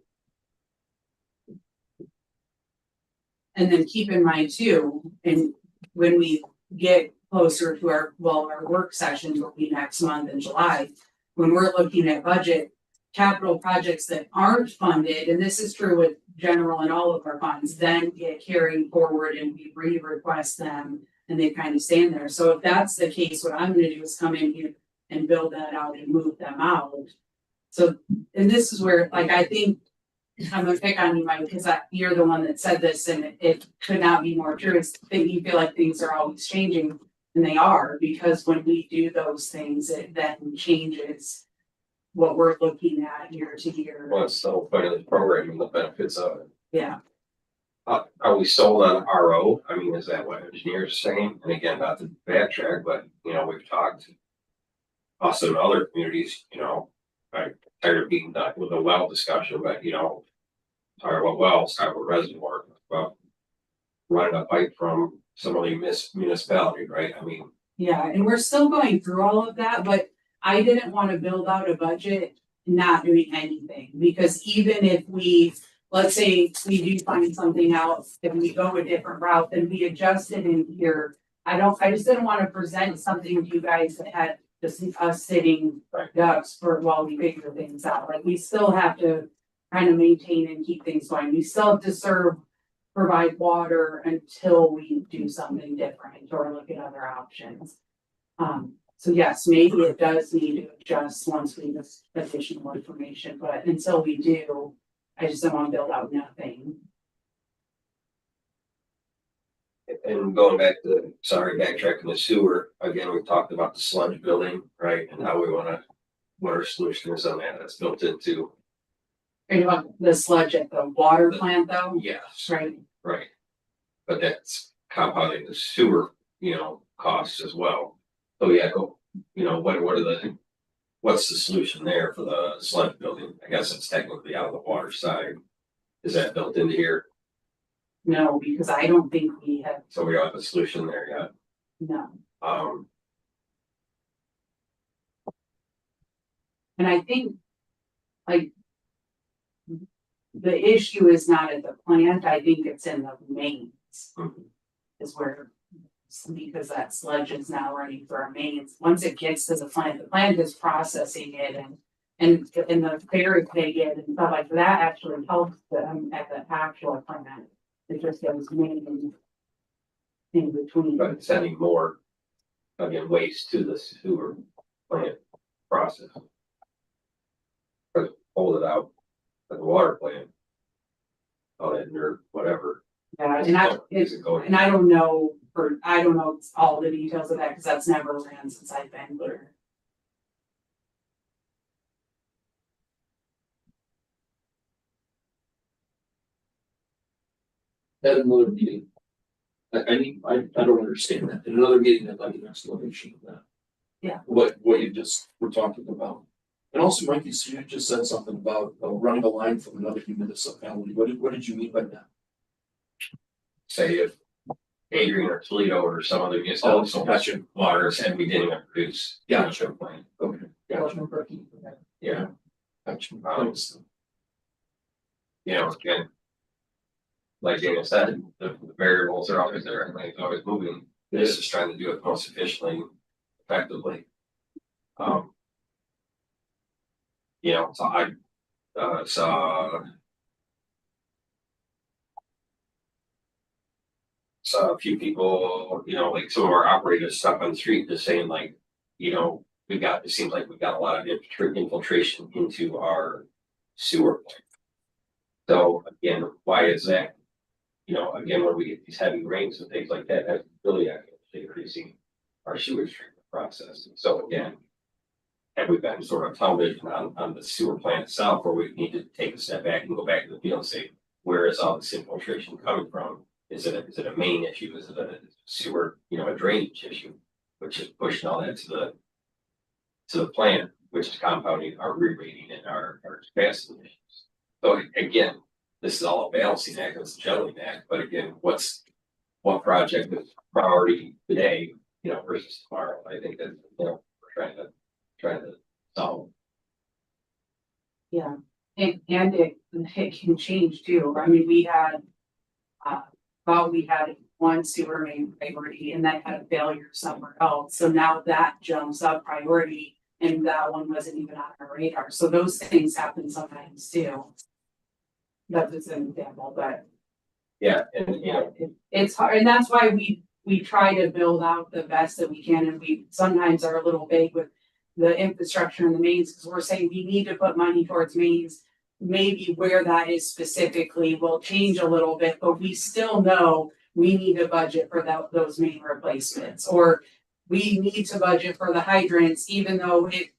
And then keep in mind too, and when we get closer to our work sessions will be next month in July, when we're looking at budget, capital projects that aren't funded, and this is true with general and all of our funds, then get carried forward and we re-request them and they kind of stand there. So if that's the case, what I'm gonna do is come in here and build that out and move them out. So, and this is where, like, I think I'm gonna pick on you, Mike, because you're the one that said this, and it could not be more true. It's that you feel like things are always changing, and they are, because when we do those things, it then changes what we're looking at year to year. Well, it's still part of the program and the benefits of it. Yeah, Are we sold on RO? I mean, is that what engineers are saying? And again, not to backtrack, but you know, we've talked us and other communities, you know, I'm tired of being done with a well discussion, but you know, talk about wells, talk about reservoir, about running a pipe from some of the municipality, right? I mean, yeah, and we're still going through all of that, but I didn't want to build out a budget not doing anything, because even if we, let's say we do find something out, if we go a different route, then we adjust it in here. I just didn't want to present something to you guys that had just us sitting ducks for while we figure things out. Like, we still have to kind of maintain and keep things going. We still have to provide water until we do something different or look at other options. So yes, maybe it does need to adjust once we have additional information, but until we do, I just don't want to build out nothing. and going back to, backtracking the sewer, again, we talked about the sludge building, right? And how we wanna, what our solution is on that, that's built into. Are you about the sludge at the water plant though? Yes, Right, right. But that's compounding the sewer, you know, costs as well. So yeah, you know, what's the solution there for the sludge building? I guess it's technically out of the water side. Is that built into here? no, because I don't think we have, So we don't have a solution there yet. no. And I think, like, the issue is not at the plant, I think it's in the mains. Mhm. Is where, because that sludge is now running through our mains. Once it gets to the plant is processing it and the ferry they get and stuff like that actually helps them at the actual plant. It just goes main in between. But it's sending more, again, waste to the sewer plant process. Or hold it out at the water plant. Out in or whatever. Yeah, Is it going? and I don't know all the details of that, because that's never ran since I've been here. At another meeting. I don't understand that. In another meeting, I'd like an explanation of that. Yeah. What you just were talking about. And also, Mikey, so you just said something about running a line from another municipality. What did you mean by that? Say if Adrian or Toledo or some other municipality, so much gotcha. water said we didn't produce. Gotcha. Plant. Okay, gotcha. Yeah, Gotcha. you know, again. Like Daniel said, the variables are always there, and it's always moving. This is trying to do it most efficiently, effectively. You know, so I saw a few people, you know, like some of our operators stuck on the street just saying like, you know, it seems like we've got a lot of infiltration into our sewer. So again, why is that? you know, again, when we get these heavy rains and things like that, that's really actually increasing our sewage treatment process. And so again, have we been sort of tunnel vision on the sewer plant itself, or we need to take a step back and go back to the field and say, where is all this infiltration coming from? Is it a main issue? Is it a sewer, you know, a drainage issue, which is pushing all that to the plant, which is compounding our re-rating and our capacity issues. So again, this is all a balancing act, it's a juggling act, but again, what project is priority today, you know, versus tomorrow? I think that, you know, we're trying to solve. Yeah, and it can change too. I mean, we had one sewer main priority and that had a failure somewhere else. So now that jumps up priority and that one wasn't even on our radar. So those things happen sometimes too. That's just an example, but Yeah, and you know, it's hard, and that's why we try to build out the best that we can, and we sometimes are a little vague with the infrastructure and the mains, because we're saying we need to put money towards mains. Maybe where that is specifically will change a little bit, but we still know we need to budget for those main replacements, or we need to budget for the hydrants, even though we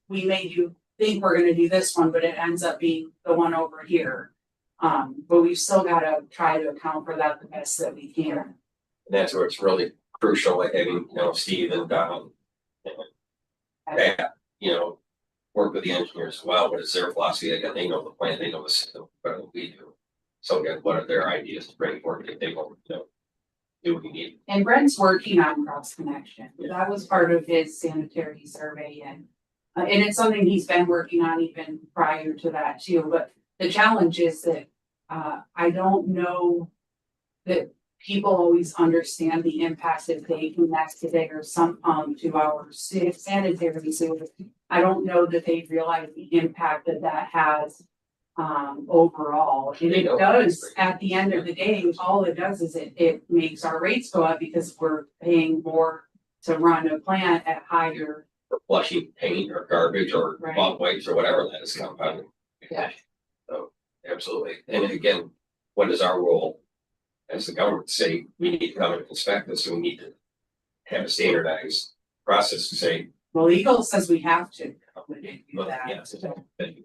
think we're gonna do this one, but it ends up being the one over here. But we've still gotta try to account for that the best that we can. and that's where it's really crucial, like having, you know, Steve and Don and Pat, you know, work with the engineers as well, but it's their philosophy. Again, they know the plan, they know the system better than we do. So again, what are their ideas to bring forward if they want, you know, do what we need? And Brent's working on cross connection. That was part of his sanitary survey and it's something he's been working on even prior to that too. But the challenge is that I don't know that people always understand the impacts if they connect to their sump pump to our sanitary sewer. I don't know that they realize the impact that has overall. And it does, at the end of the day, all it does is it makes our rates go up because we're paying more to run a plant at higher. For flushing paint or garbage or Right. bog wipes or whatever that is compounding. Yeah. So absolutely. And again, what is our role as the government to say we need to come and inspect this, and we need to have a standardized process to say, Well, Eagle says we have to. We didn't do look, that. yes, then you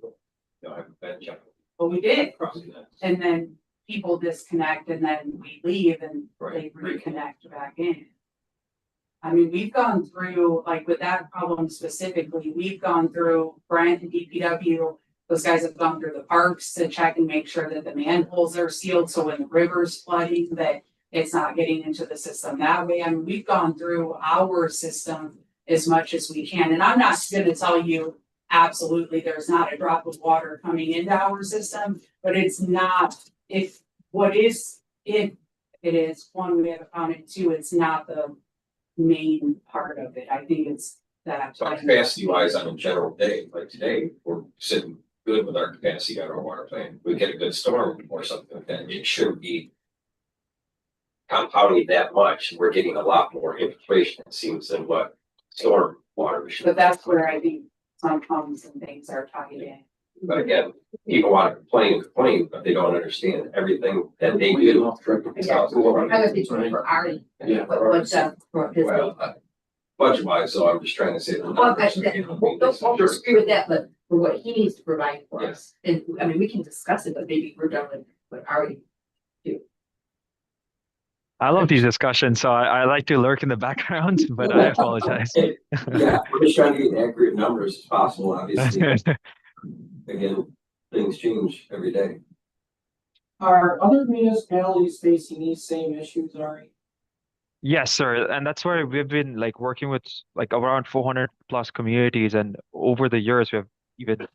know, have a bad job But we did. crossing that. And then people disconnect and then we leave and they Right. reconnect back in. I mean, we've gone through, like with that problem specifically, we've gone through Brent and DPW. Those guys have gone through the parks to check and make sure that the manholes are sealed. So when the river's flooding, that it's not getting into the system that way. I mean, we've gone through our system as much as we can. And I'm not gonna tell you absolutely there's not a drop of water coming into our system, but it's not, it is one, we haven't found it, two, it's not the main part of it. I think it's that. But capacity wise on a general day, like today, we're sitting good with our capacity on our water plant. We get a good storm or something like that, it shouldn't be compounding that much. We're getting a lot more infiltration, it seems, than what storm water should. But that's where I think some pumps and things are tied in. But again, people want to complain, but they don't understand everything that they do. I would be doing for Ari, Yeah. for his. Well, budget wise, so I'm just trying to say. the Well, numbers are that, getting- don't disagree with that, but for what he needs to provide for us, and I mean, we can discuss it, but maybe we're done with what Ari. I love these discussions, so I like to lurk in the background, but I apologize. Yeah, we're just trying to get accurate numbers as possible, obviously. Again, things change every day. Are other municipalities facing these same issues, Ari? Yes, sir. And that's where we've been like working with like around 400 plus communities. And over the years, we have even,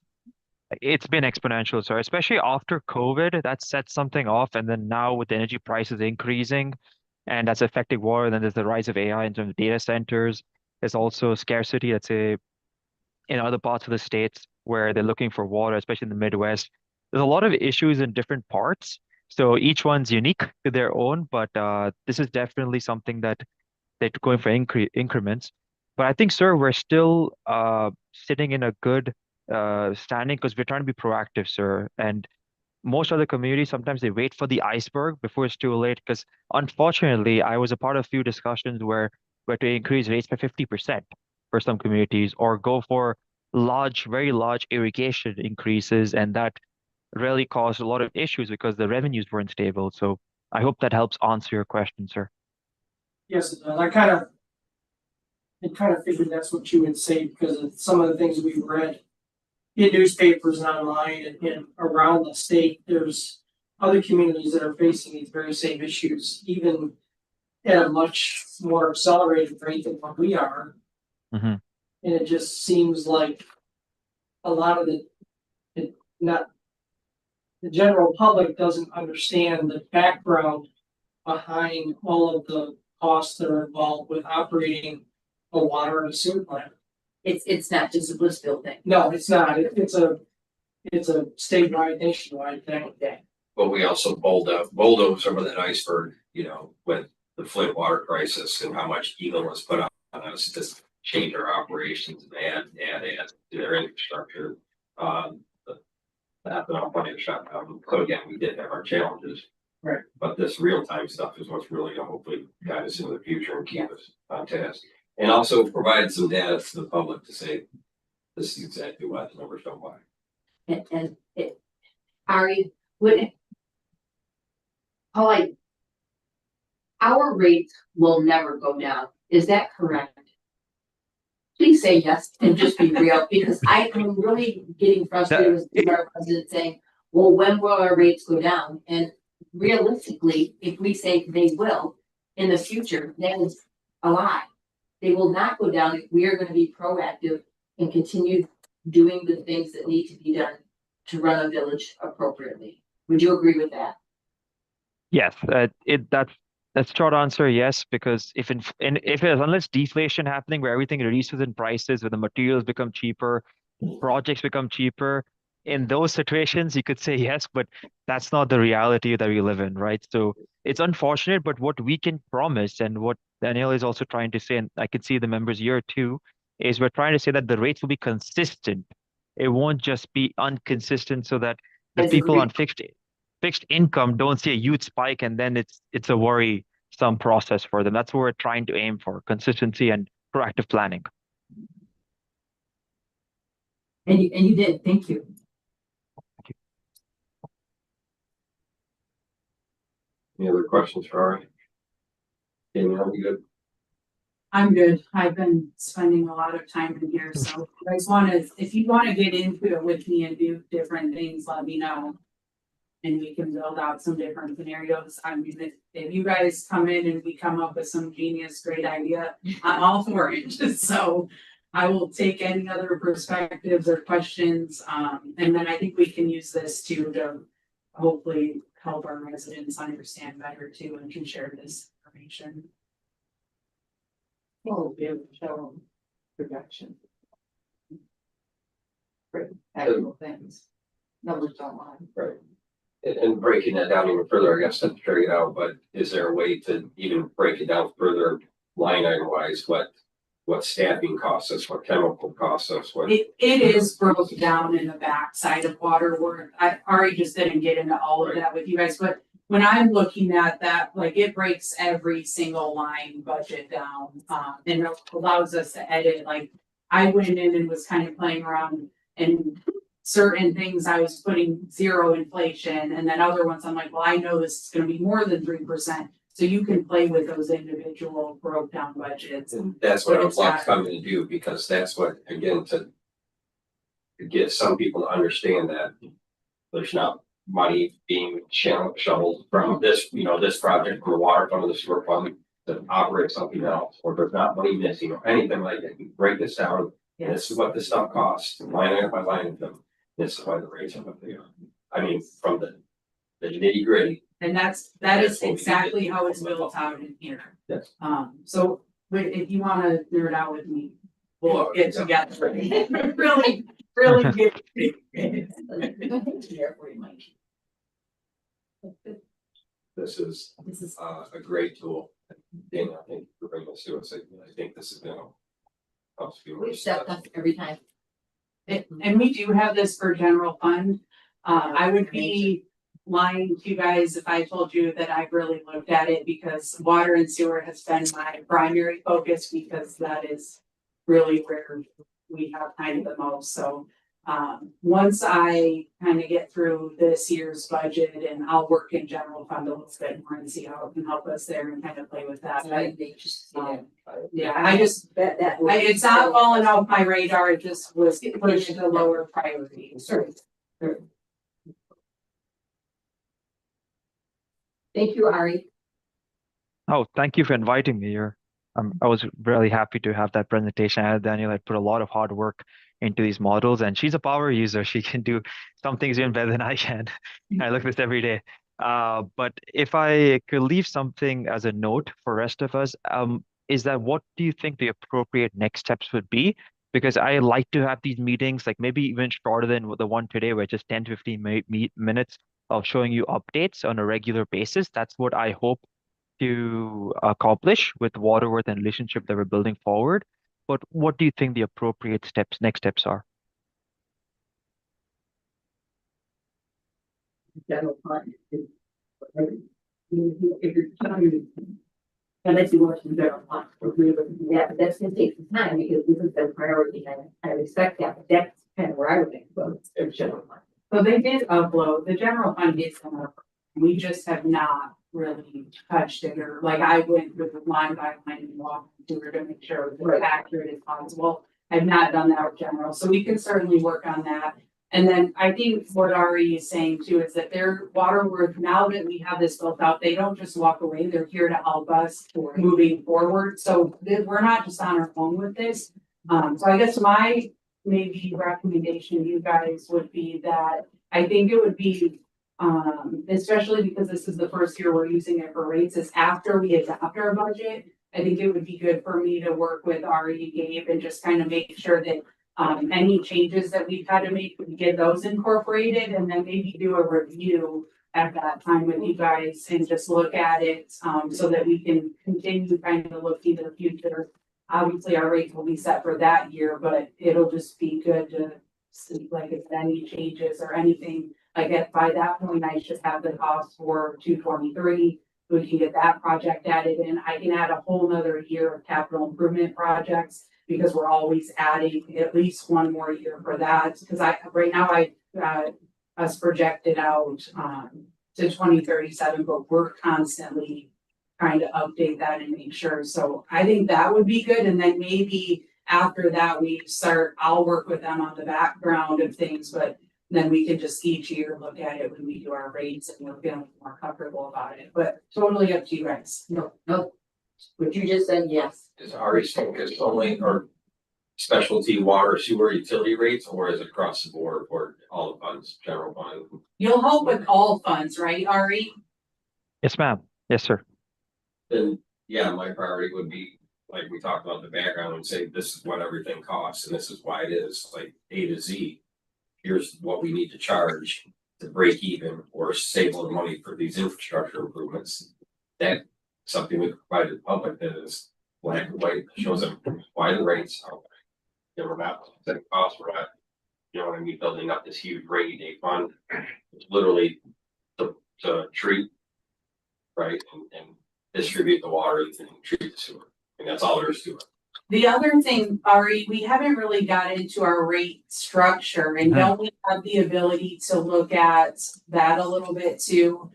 it's been exponential, sir, especially after COVID, that set something off. And then now with the energy prices increasing and that's affecting water, then there's the rise of AI in terms of data centers. There's also scarcity, let's say, in other parts of the states where they're looking for water, especially in the Midwest. There's a lot of issues in different parts. So each one's unique to their own, but this is definitely something that they're going for increments. But I think, sir, we're still sitting in a good standing because we're trying to be proactive, sir. And most other communities, sometimes they wait for the iceberg before it's too late. Because unfortunately, I was a part of a few discussions where to increase rates by 50% for some communities, or go for large, very large irrigation increases, and that really caused a lot of issues because the revenues weren't stable. So I hope that helps answer your question, sir. Yes, it does. I kind of figured that's what you would say because of some of the things we've read in newspapers and online and around the state. There's other communities that are facing these very same issues, even at a much more accelerated rate than what we are. Mm-hmm. And it just seems like a lot of not the general public doesn't understand the background behind all of the costs that are involved with operating a water and a sewer plant. It's not just a Blissfield thing. No, it's not. It's a statewide, nationwide thing. Okay. But we also bulldoze some of that iceberg, you know, with the Flint water crisis and how much evil was put on us to change our operations and add to their infrastructure. The ethanol plant shut down. So again, we did have our challenges. Right. But this real time stuff is what's really gonna hopefully guide us into the future and keep us on task. And also provide some data to the public to say, this is exactly why the numbers don't lie. And it, Ari, would our rates will never go down. Is that correct? Please say yes and just be real, because I'm really getting frustrated with our president saying, well, when will our rates go down? And realistically, if we say they will in the future, that is a lie. They will not go down if we are going to be proactive and continue doing the things that need to be done to run a village appropriately. Would you agree with that? Yes, that's short answer, yes, because if unless deflation happening where everything reduces in prices, where the materials become cheaper, projects become cheaper, in those situations you could say yes, but that's not the reality that we live in, right? So it's unfortunate, but what we can promise and what Danielle is also trying to say, and I can see the members here too, is we're trying to say that the rates will be consistent. It won't just be inconsistent, so that the people on fixed income don't see a huge spike and then it's a worrisome process for them. That's what we're trying to aim for: consistency and proactive planning. And you did. Thank you. Any other questions for Ari? Danielle, you good? I'm good. I've been spending a lot of time in here, so if you wanna get into it with me and do different things, let me know. And we can build out some different scenarios. I mean, if you guys come in and we come up with some genius, great idea, I'm all for it. So I will take any other perspectives or questions. And then I think we can use this to hopefully help our residents understand better too, and can share this information. Well, be able to show production. Great, actual things. Numbers don't lie. Right. And breaking that down even further, I guess, to figure it out, but is there a way to even break it down further, line item wise, what staffing costs us, what chemical costs us, what? It is broken down in the backside of water work. I already just didn't get into all of that with you guys, but when I'm looking at that, like, it breaks every single line budget down, and it allows us to edit. Like, I went in and was kind of playing around, and certain things I was putting 0 inflation, and then other ones I'm like, well, I know this is going to be more than 3%. So you can play with those individual broke down budgets. And that's what I'm coming to do, because that's what, again, to get some people to understand that there's not money being shoveled from this, this project, from the water fund, or the sewer fund, to operate something else, or there's not money missing or anything like that. You break this down. Yes. This is what this stuff costs, line item by line item. This is why the rates are what they are. I mean, from the nitty gritty. And that is exactly how it's built out in here. Yes. So if you want to nerd out with me, we'll get together. really get Here for you, Mike. This is a great tool. Daniel, I think for bringing this to us, I think this is gonna help us be more We step up every time. And we do have this for general fund. I would be lying to you guys if I told you that I've really looked at it, because water and sewer has been my primary focus, because that is really where we have kind of the most. So once I kind of get through this year's budget, and I'll work in general fund a little bit more and see how it can help us there and kind of play with that. I'd be interested to see that. Yeah, I just, it's not falling off my radar, it just was pushed to lower priority. Sure. Thank you, Ari. Oh, thank you for inviting me here. I was really happy to have that presentation. I know Daniel had put a lot of hard work into these models, and she's a power user. She can do some things even better than I can. I look at this every day. But if I could leave something as a note for rest of us, is that what do you think the appropriate next steps would be? Because I like to have these meetings, like maybe even shorter than the one today, where just 10 to 15 minutes of showing you updates on a regular basis. That's what I hope to accomplish with Waterworth and relationship that we're building forward. But what do you think the appropriate next steps are? General fund is if you're talking, unless you want to general fund, yeah, but that's gonna take some time because this is the priority, and I respect that, but that's kind of where I would think about it, general fund. So they did upload, the general fund did come up, we just have not really touched it, or like I went with line by line and walked through it to make sure it was Right. as accurate as possible. I've not done that with general, so we can certainly work on that. And then I think what Ari is saying too is that their Waterworth, now that we have this built out, they don't just walk away, they're here to help us moving forward. So we're not just on our own with this. So I guess my maybe recommendation to you guys would be that I think it would be, especially because this is the first year we're using it for rates, is after we adopt our budget. I think it would be good for me to work with Ari and Gabe and just kind of make sure that any changes that we've had to make, we get those incorporated, and then maybe do a review at that time with you guys and just look at it, so that we can continue kind of looking to the future. Obviously, our rates will be set for that year, but it'll just be good to see like if any changes or anything. Like by that point, I should have the cost for 223. We can get that project added in. I can add a whole nother year of capital improvement projects, because we're always adding at least one more year for that. Because right now I us projected out to 2037, but we're constantly trying to update that and make sure. So I think that would be good. And then maybe after that I'll work with them on the background of things, but then we can just each year look at it when we do our rates and we're feeling more comfortable about it. But totally up to you guys. No, what you just said, yes. Is Ari's focus only or specialty water, sewer, utility rates, or is it across the board for all the funds, general fund? You'll help with all funds, right, Ari? Yes, ma'am. Yes, sir. Then, yeah, my priority would be, like we talked about the background, and say this is what everything costs and this is why it is, like A to Z. Here's what we need to charge to break even or save a little money for these infrastructure improvements. That's something we provide to the public that is black and white, shows them why the rates are. You know, we're not setting costs, we're not, you know what I mean, building up this huge rainy day fund. It's literally to treat, right, and distribute the water and treat the sewer. And that's all there is to it. The other thing, Ari, we haven't really got into our rate structure, and don't we have the ability to look at that a little bit too?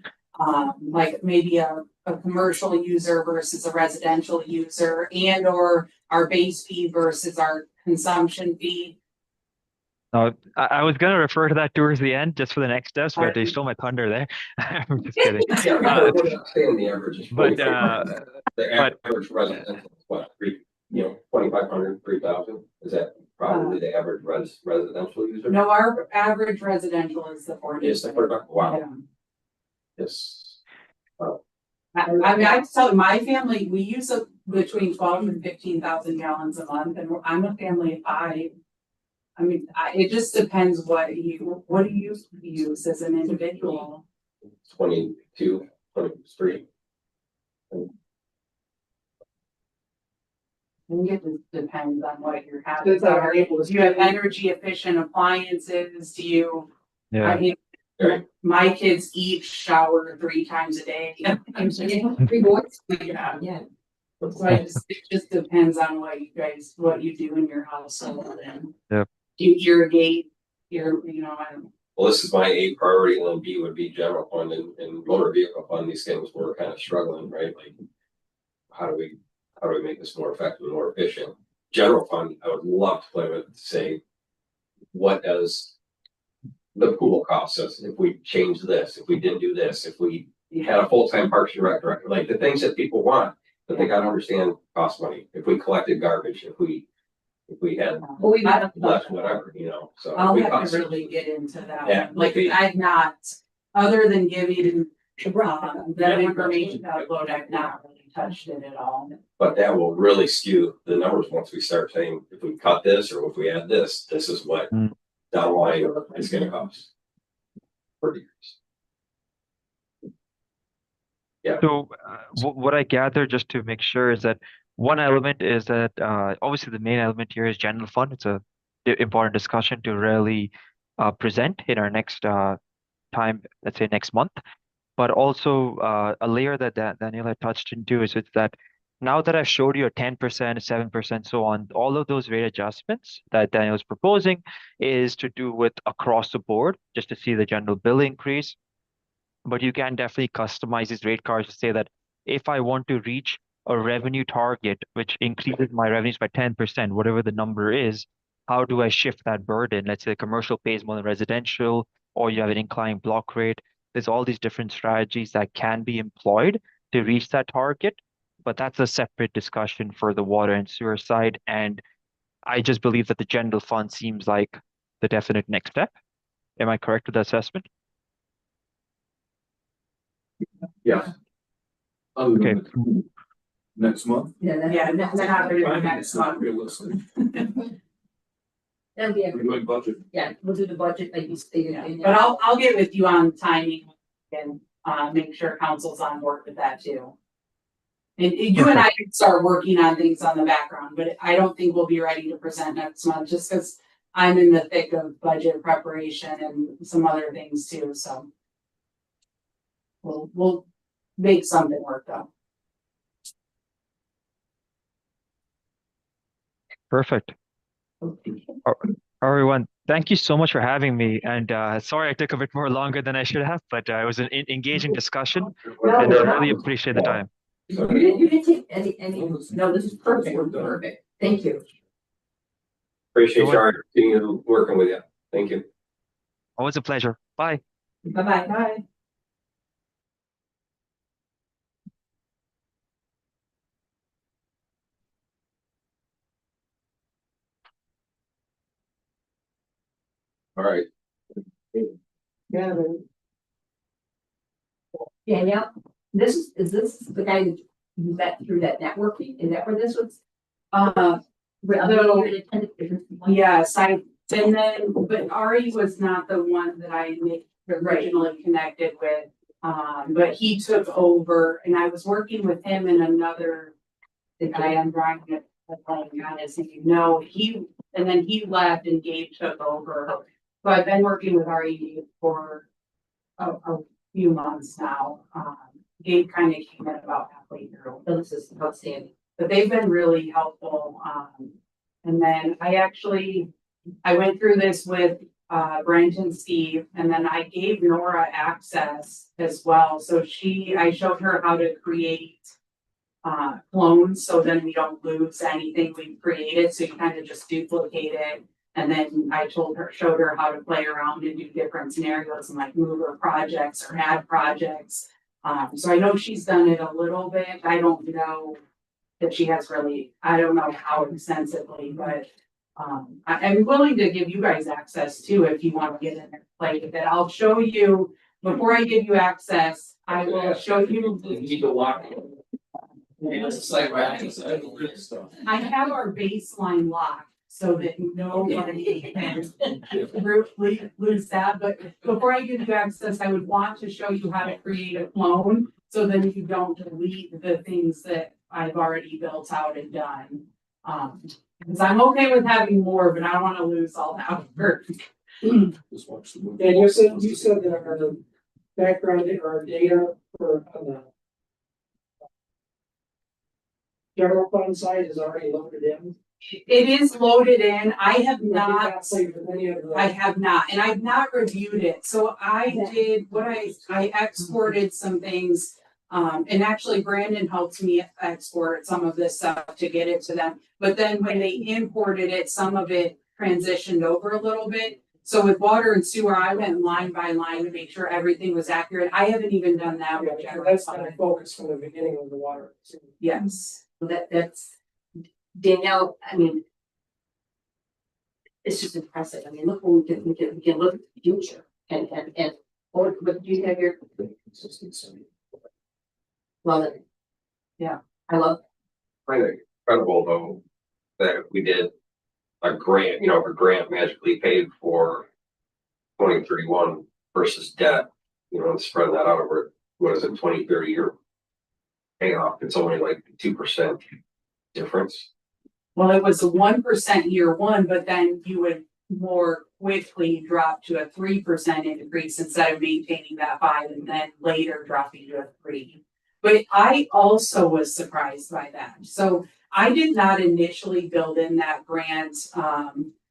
Like maybe a commercial user versus a residential user, and or our base fee versus our consumption fee. I was going to refer to that towards the end just for the next steps, but they stole my thunder there. I'm just kidding. Yeah, we're not saying the average is But, 4500. The average residential is what, 2,500, 3,000? Is that probably the average residential user? No, our average residential is the 40. Is the 45? Wow. Yeah. Yes. I mean, I have to tell you, my family, we use between 12 and 15,000 gallons a month, and I'm a family of 5. I mean, it just depends what do you use as an individual? 22, 23. I think it just depends on what your habits are. Do you have energy efficient appliances? Do you? Yeah. I mean, Right. My kids each shower 3 times a day. I'm saying, 3 boys? Yeah. Yeah. So it just depends on what you do in your household and. Yep. Do you irrigate I don't. Well, this is my A priority, and then B would be general fund and motor vehicle fund, these things we're kind of struggling, right? Like, how do we make this more effective and more efficient? General fund, I would love to play with, say, what does the pool cost us if we change this, if we didn't do this, if we had a full-time parks and rec director, like the things that people want, but they gotta understand cost money. If we collected garbage, if we had Well, we might have less, whatever, so. I'll we have cost- to really get into that. Yeah, one. Like maybe. I've not, other than giving that information upload, I've not really touched it at all. But that will really skew the numbers once we start saying, if we cut this or if we add this, this is what Mm. down the line it's gonna cost. For years. So what I gather, just to make sure, is that one element is that obviously the main element here is general fund. It's a important discussion to really present in our next time, let's say next month. But also a layer that Daniel had touched into is it's that now that I've showed you a 10%, 7%, so on, all of those rate adjustments that Daniel is proposing is to do with across the board, just to see the general bill increase. But you can definitely customize these rate cards to say that if I want to reach a revenue target, which increases my revenues by 10%, whatever the number is, how do I shift that burden? Let's say commercial pays more than residential, or you have an inclining block rate. There's all these different strategies that can be employed to reach that target, but that's a separate discussion for the water and sewer side. And I just believe that the general fund seems like the definite next step. Am I correct with the assessment? Yeah. Okay. Next month? Yeah, Yeah, that's not really I think next it's not month. realistic. that'll be, We're doing budget. yeah, we'll do the budget like you stated. Yeah, in but there. I'll get with you on timing and make sure council's on board with that too. And you and I can start working on things on the background, but I don't think we'll be ready to present next month just because I'm in the thick of budget preparation and some other things too, so. We'll make something work though. Perfect. Everyone, thank you so much for having me. And sorry I took a bit more longer than I should have, but it was an engaging discussion, and I really appreciate the time. You didn't take any, no, this is perfect, perfect. Thank you. Appreciate you continuing working with you. Thank you. Always a pleasure. Bye. Bye-bye. Bye. All right. Danielle, is this the guy that you met through that networking? Is that where this was? Yes, and then, but Ari was not the one that I originally connected with. But he took over and I was working with him and another, the guy I'm drawing it, as you know, and then he left and Gabe took over. So I've been working with Ari for a few months now. Gabe kind of came in about halfway through. So this is outstanding. But they've been really helpful. And then I went through this with Brent and Steve, and then I gave Nora access as well. So I showed her how to create clones, so then we don't lose anything we've created. So you kind of just duplicate it. And then I showed her how to play around and do different scenarios and like move her projects or add projects. So I know she's done it a little bit. I don't know that she has really, I don't know how extensively, but I'm willing to give you guys access too, if you want to get in and play with it. I'll show you, before I give you access, I will show you. You need to lock it. It's like, I have our baseline locked so that nobody can lose that, but before I give you access, I would want to show you how to create a clone. So then you don't delete the things that I've already built out and done. Because I'm okay with having more, but I don't want to lose all that work. Just watch the movie. And you said that our background or our data for on the general fund side is already loaded in. It is loaded in. I have You did not, say for any of the. I have not, and I've not reviewed it. So I did what I exported some things. And actually Brandon helped me export some of this stuff to get it to them. But then when they imported it, some of it transitioned over a little bit. So with water and sewer, I went line by line to make sure everything was accurate. I haven't even done that with Yeah, general that's fund. kind of focus from the beginning of the water. Yes. That's Danielle, I mean. It's just impressive. I mean, look what we can look at the future and what do you have here? Love it. Yeah. I love Kind of incredible though, that we did a grant, a grant magically paid for 2031 versus debt, and spreading that out over, what is it, 20-30 year payoff. It's only like 2% difference. Well, it was a 1% year one, but then you would more quickly drop to a 3% increase instead of maintaining that 5 and then later dropping to a 3. But I also was surprised by that. So I did not initially build in that grant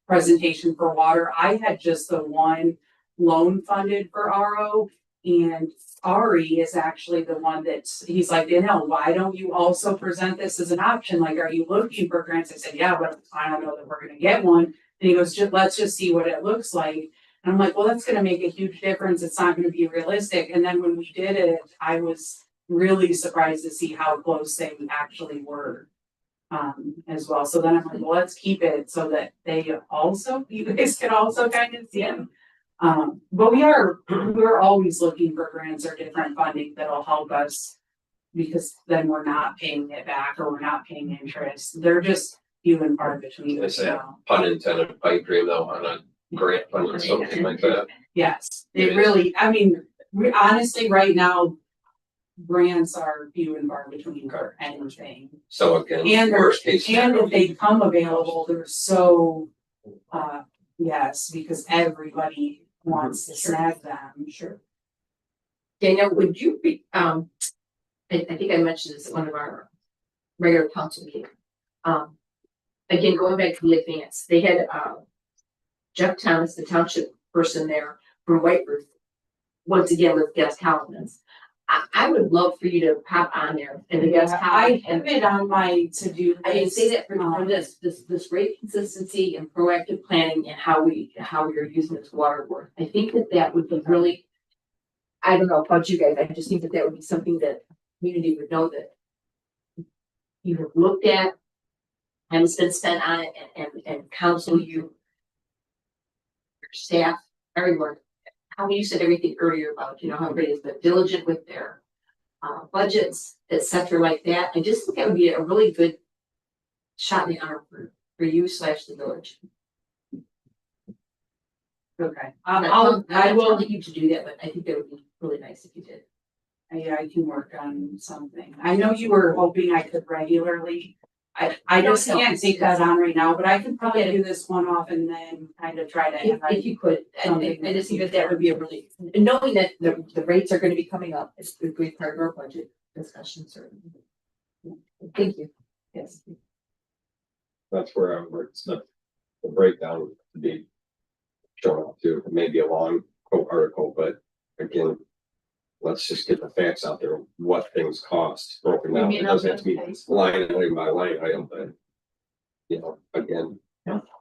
presentation for water. I had just the one loan funded for RO, and Ari is actually the one he's like, Danielle, why don't you also present this as an option? Like, are you looking for grants? I said, yeah, but I don't know that we're gonna get one. And he goes, let's just see what it looks like. And I'm like, well, that's gonna make a huge difference. It's not gonna be realistic. And then when we did it, I was really surprised to see how close they actually were as well. So then I'm like, well, let's keep it so that you guys can also kind of see them. But we're always looking for grants or different funding that'll help us, because then we're not paying it back or we're not paying interest. They're just few and far between It's a now. pun intended pipe dream though on a grant fund or something like that. Yes, it really, I mean, honestly, right now, grants are few and far between for anything. So again, And worst case And scenario. if they come available, they're so, yes, because everybody wants to snag them. Sure. Danielle, would you be, I think I mentioned this at one of our regular council meetings. Again, going back to the advance, they had, Jeff Thomas, the person there from White Roof, once again with guest columnists. I would love for you to pop on there and the guest I have it on my to-do I list. say that for this great consistency and proactive planning and how you're using this water work. I think that would be really, I don't know about you guys, I just think that would be something that the community would know that you have looked at and it's been spent on it and counsel you, your staff, everyone. How you said everything earlier about, how everybody has been diligent with their budgets, etc., like that. I just think that would be a really good shot in the arm for you / the village. Okay. I will need you to do that, but I think that would be really nice if you did. Yeah, I can work on something. I know you were hoping I could regularly. I just can't take that on right now, but I could probably do this one off and then kind of try to. If you could, I just think that would be a really, knowing that the rates are going to be coming up, it's a great part of our budget discussion, certainly. Thank you. Yes. That's where it's the breakdown to be shown up to. It may be a long quote article, but again, let's just get the facts out there, what things cost broken down. It doesn't have to be line item by line item, but again,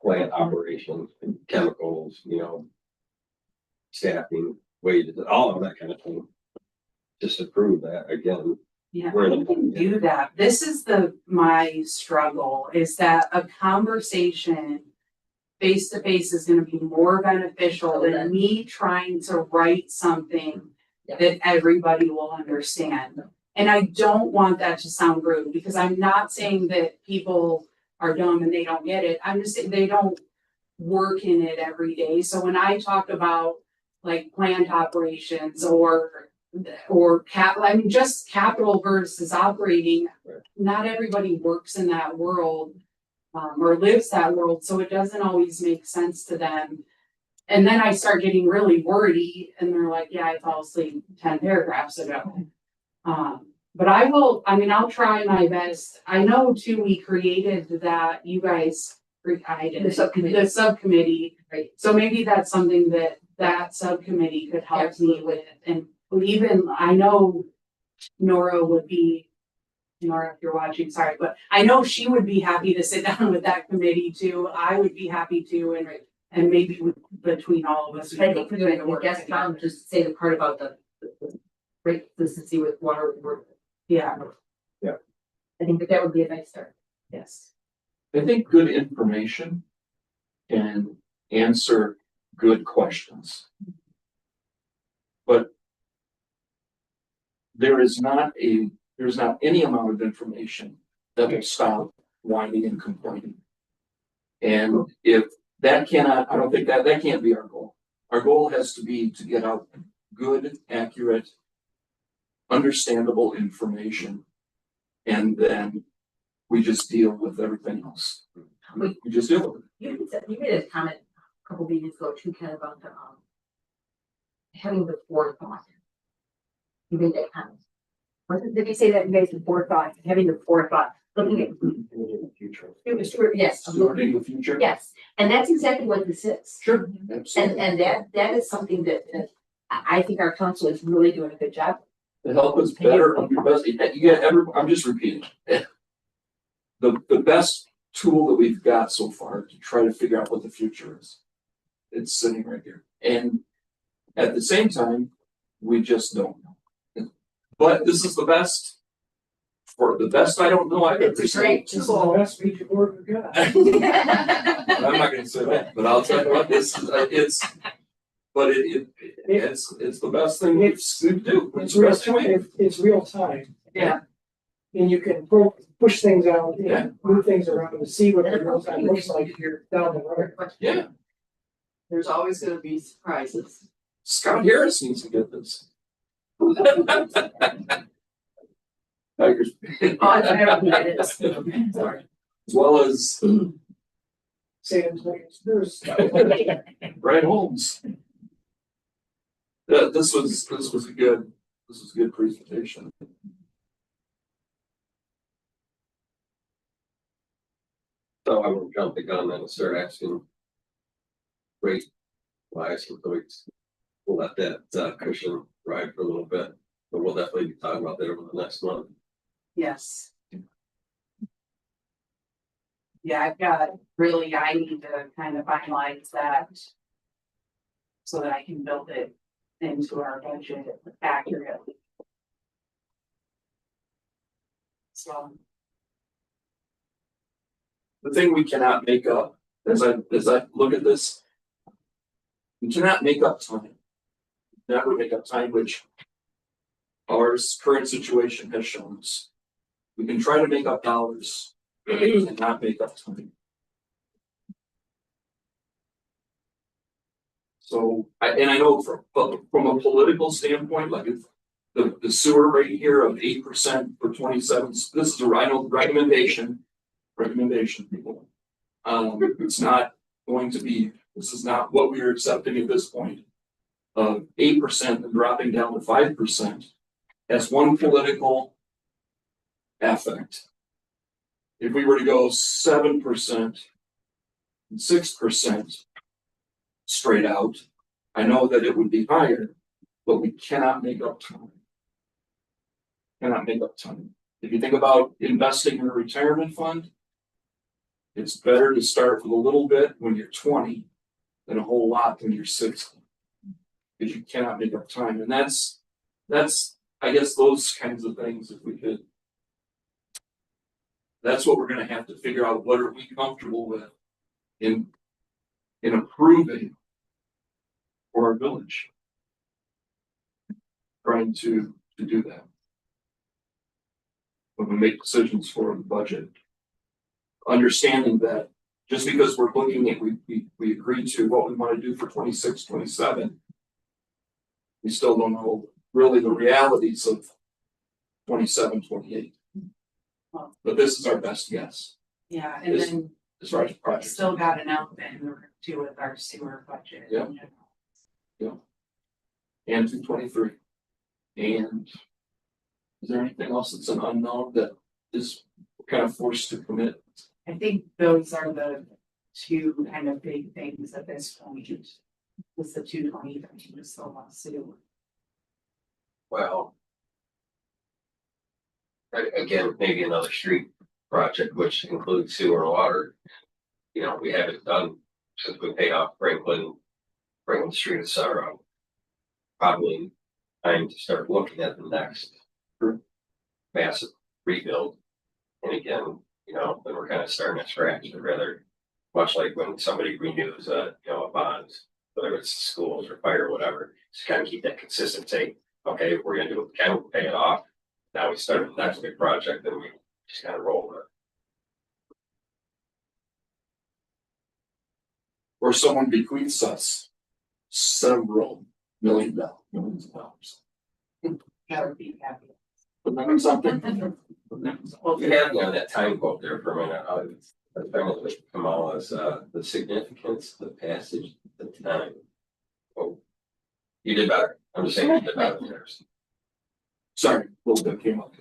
plant operations, chemicals, staffing, wages, all of that kind of thing. Just to prove that again. Yeah, I can do that. This is my struggle, is that a conversation face to face is going to be more beneficial than me trying to write something that everybody will understand. And I don't want that to sound rude, because I'm not saying that people are dumb and they don't get it. I'm just saying they don't work in it every day. So when I talk about like plant operations or just capital versus operating, not everybody works in that world or lives that world. So it doesn't always make sense to them. and then I start getting really wordy and they're like, yeah, I fell asleep 10 paragraphs ago. But I'll try my best. I know too, we created that, you guys, I did. The subcommittee. The subcommittee. Right. So maybe that's something that subcommittee could help me Absolutely. with. And even, I know Nora would be, Nora, if you're watching, sorry, but I know she would be happy to sit down with that committee too. I would be happy to, and maybe between all of us. we I could think we're figure doing, I work guess, together. Tom, just say the part about the great consistency with water work. Yeah, I think that would be a nice start. yes. I think good information can answer good questions. But there's not any amount of information that will stop whining and complaining. And if that cannot, I don't think that can't be our goal. Our goal has to be to get out good, accurate, understandable information. And then we just deal with everything else. We just deal with it. You made a comment a couple meetings ago too, kind of about the, having the forethought. You made that comment. Did you say that you guys the forethought, having the forethought, looking at The future. yes, Stewarding the future. yes, and that's exactly what this is. Sure, absolutely. And that is something that I think our council is really doing a good job. To help us better I'm just repeating. The best tool that we've got so far to try to figure out what the future is. It's sitting right here. And at the same time, we just don't know. But this is the best. For the best I don't know I've ever It's seen. great. This is the best meeting board we've got. I'm not gonna say that, but I'll tell you what, this is, it's the best thing we do. It's real time, it's real time. Yeah. And you can push things out, Yeah. move things around and see what the real time looks like here down the road. Yeah, There's always gonna be surprises. Scott Harris needs to get this. Tigers. Oh, I don't think it is. Sorry. As well as Sam, there's. Brian Holmes. Yeah, this was a good presentation. So I will jump the gun and start asking. Great. Wise, we'll let that cushion ride for a little bit, but we'll definitely be talking about that over the next month. Yes. Yeah, I need to kind of finalize that. So that I can build it into our budget accurately. So, The thing we cannot make up, as I look at this, we cannot make up time. Never make up time, which our current situation has shown us. We can try to make up dollars, but we cannot make up time. So, I know from a political standpoint, like if the sewer rate here of 8% for 27, this is a recommendation, people. It's not going to be, this is not what we are accepting at this point. 8% and dropping down to 5% has one political affect. If we were to go 7% and 6% straight out, I know that it would be higher, but we cannot make up time. Cannot make up time. If you think about investing in a retirement fund, it's better to start with a little bit when you're 20 than a whole lot when you're 60. Because you cannot make up time. And that's I guess those kinds of things, if we could, that's what we're gonna have to figure out. What are we comfortable with in approving for our village? Trying to do that. When we make decisions for the budget. Understanding that just because we're looking at, we agree to what we want to do for 26, 27, we still don't know really the realities of 27, 28. But this is our best guess yeah, and then as far as I projects. still got an elephant in the room too with our sewer budget. Yeah. And 223. And is there anything else that's an unknown that is kind of forced to commit? I think those are the two kind of big things at this point. Was the 223 was the lawsuit. Well. Again, maybe another street project, which includes sewer and water. You know, we haven't done since we paid off Franklin Street, etc. Probably time to start looking at the next massive rebuild. And again, you know, then we're kind of starting at scratch, but rather much like when somebody renews a bond, whether it's schools or fire or whatever, just kind of keep that consistency. Okay, we're gonna do what we can, we'll pay it off. Now we start the next big project and we just kind of roll it. Or someone bequeaths us several millions of dollars. That would be happy. But that means something. Well, if you have me on that time quote there for a minute, I was trying to Kamala's the significance of the passage of the time. Oh, you did better. I'm just saying you did better than yours. Sorry, a little bit came up.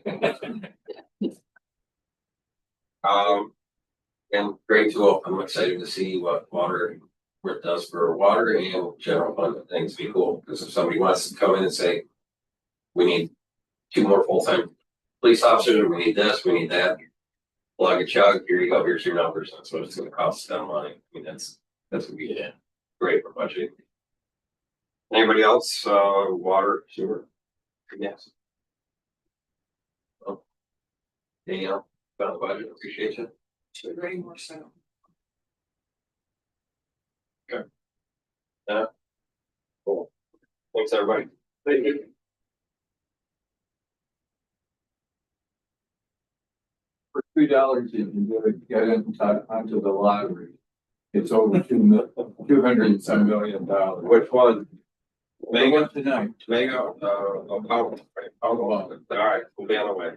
And great tool. I'm excited to see what it does for water and general fund. I think it's be cool because if somebody wants to come in and say, we need 2 more full-time police officers, we need this, we need that. Plug a chug, here you go, here's your numbers. That's what it's gonna cost them money. I mean, that's what we did. Great for budgeting. Anybody else, water, sewer? Yes. Oh. Danielle, about the budget, appreciate you. Very more so. Cool. Thanks, everybody. Thank you. For $3, you can get onto the lottery. It's over 200 and some million dollars. Which one? Mega tonight. Mega, Power. All right, we'll be on the way.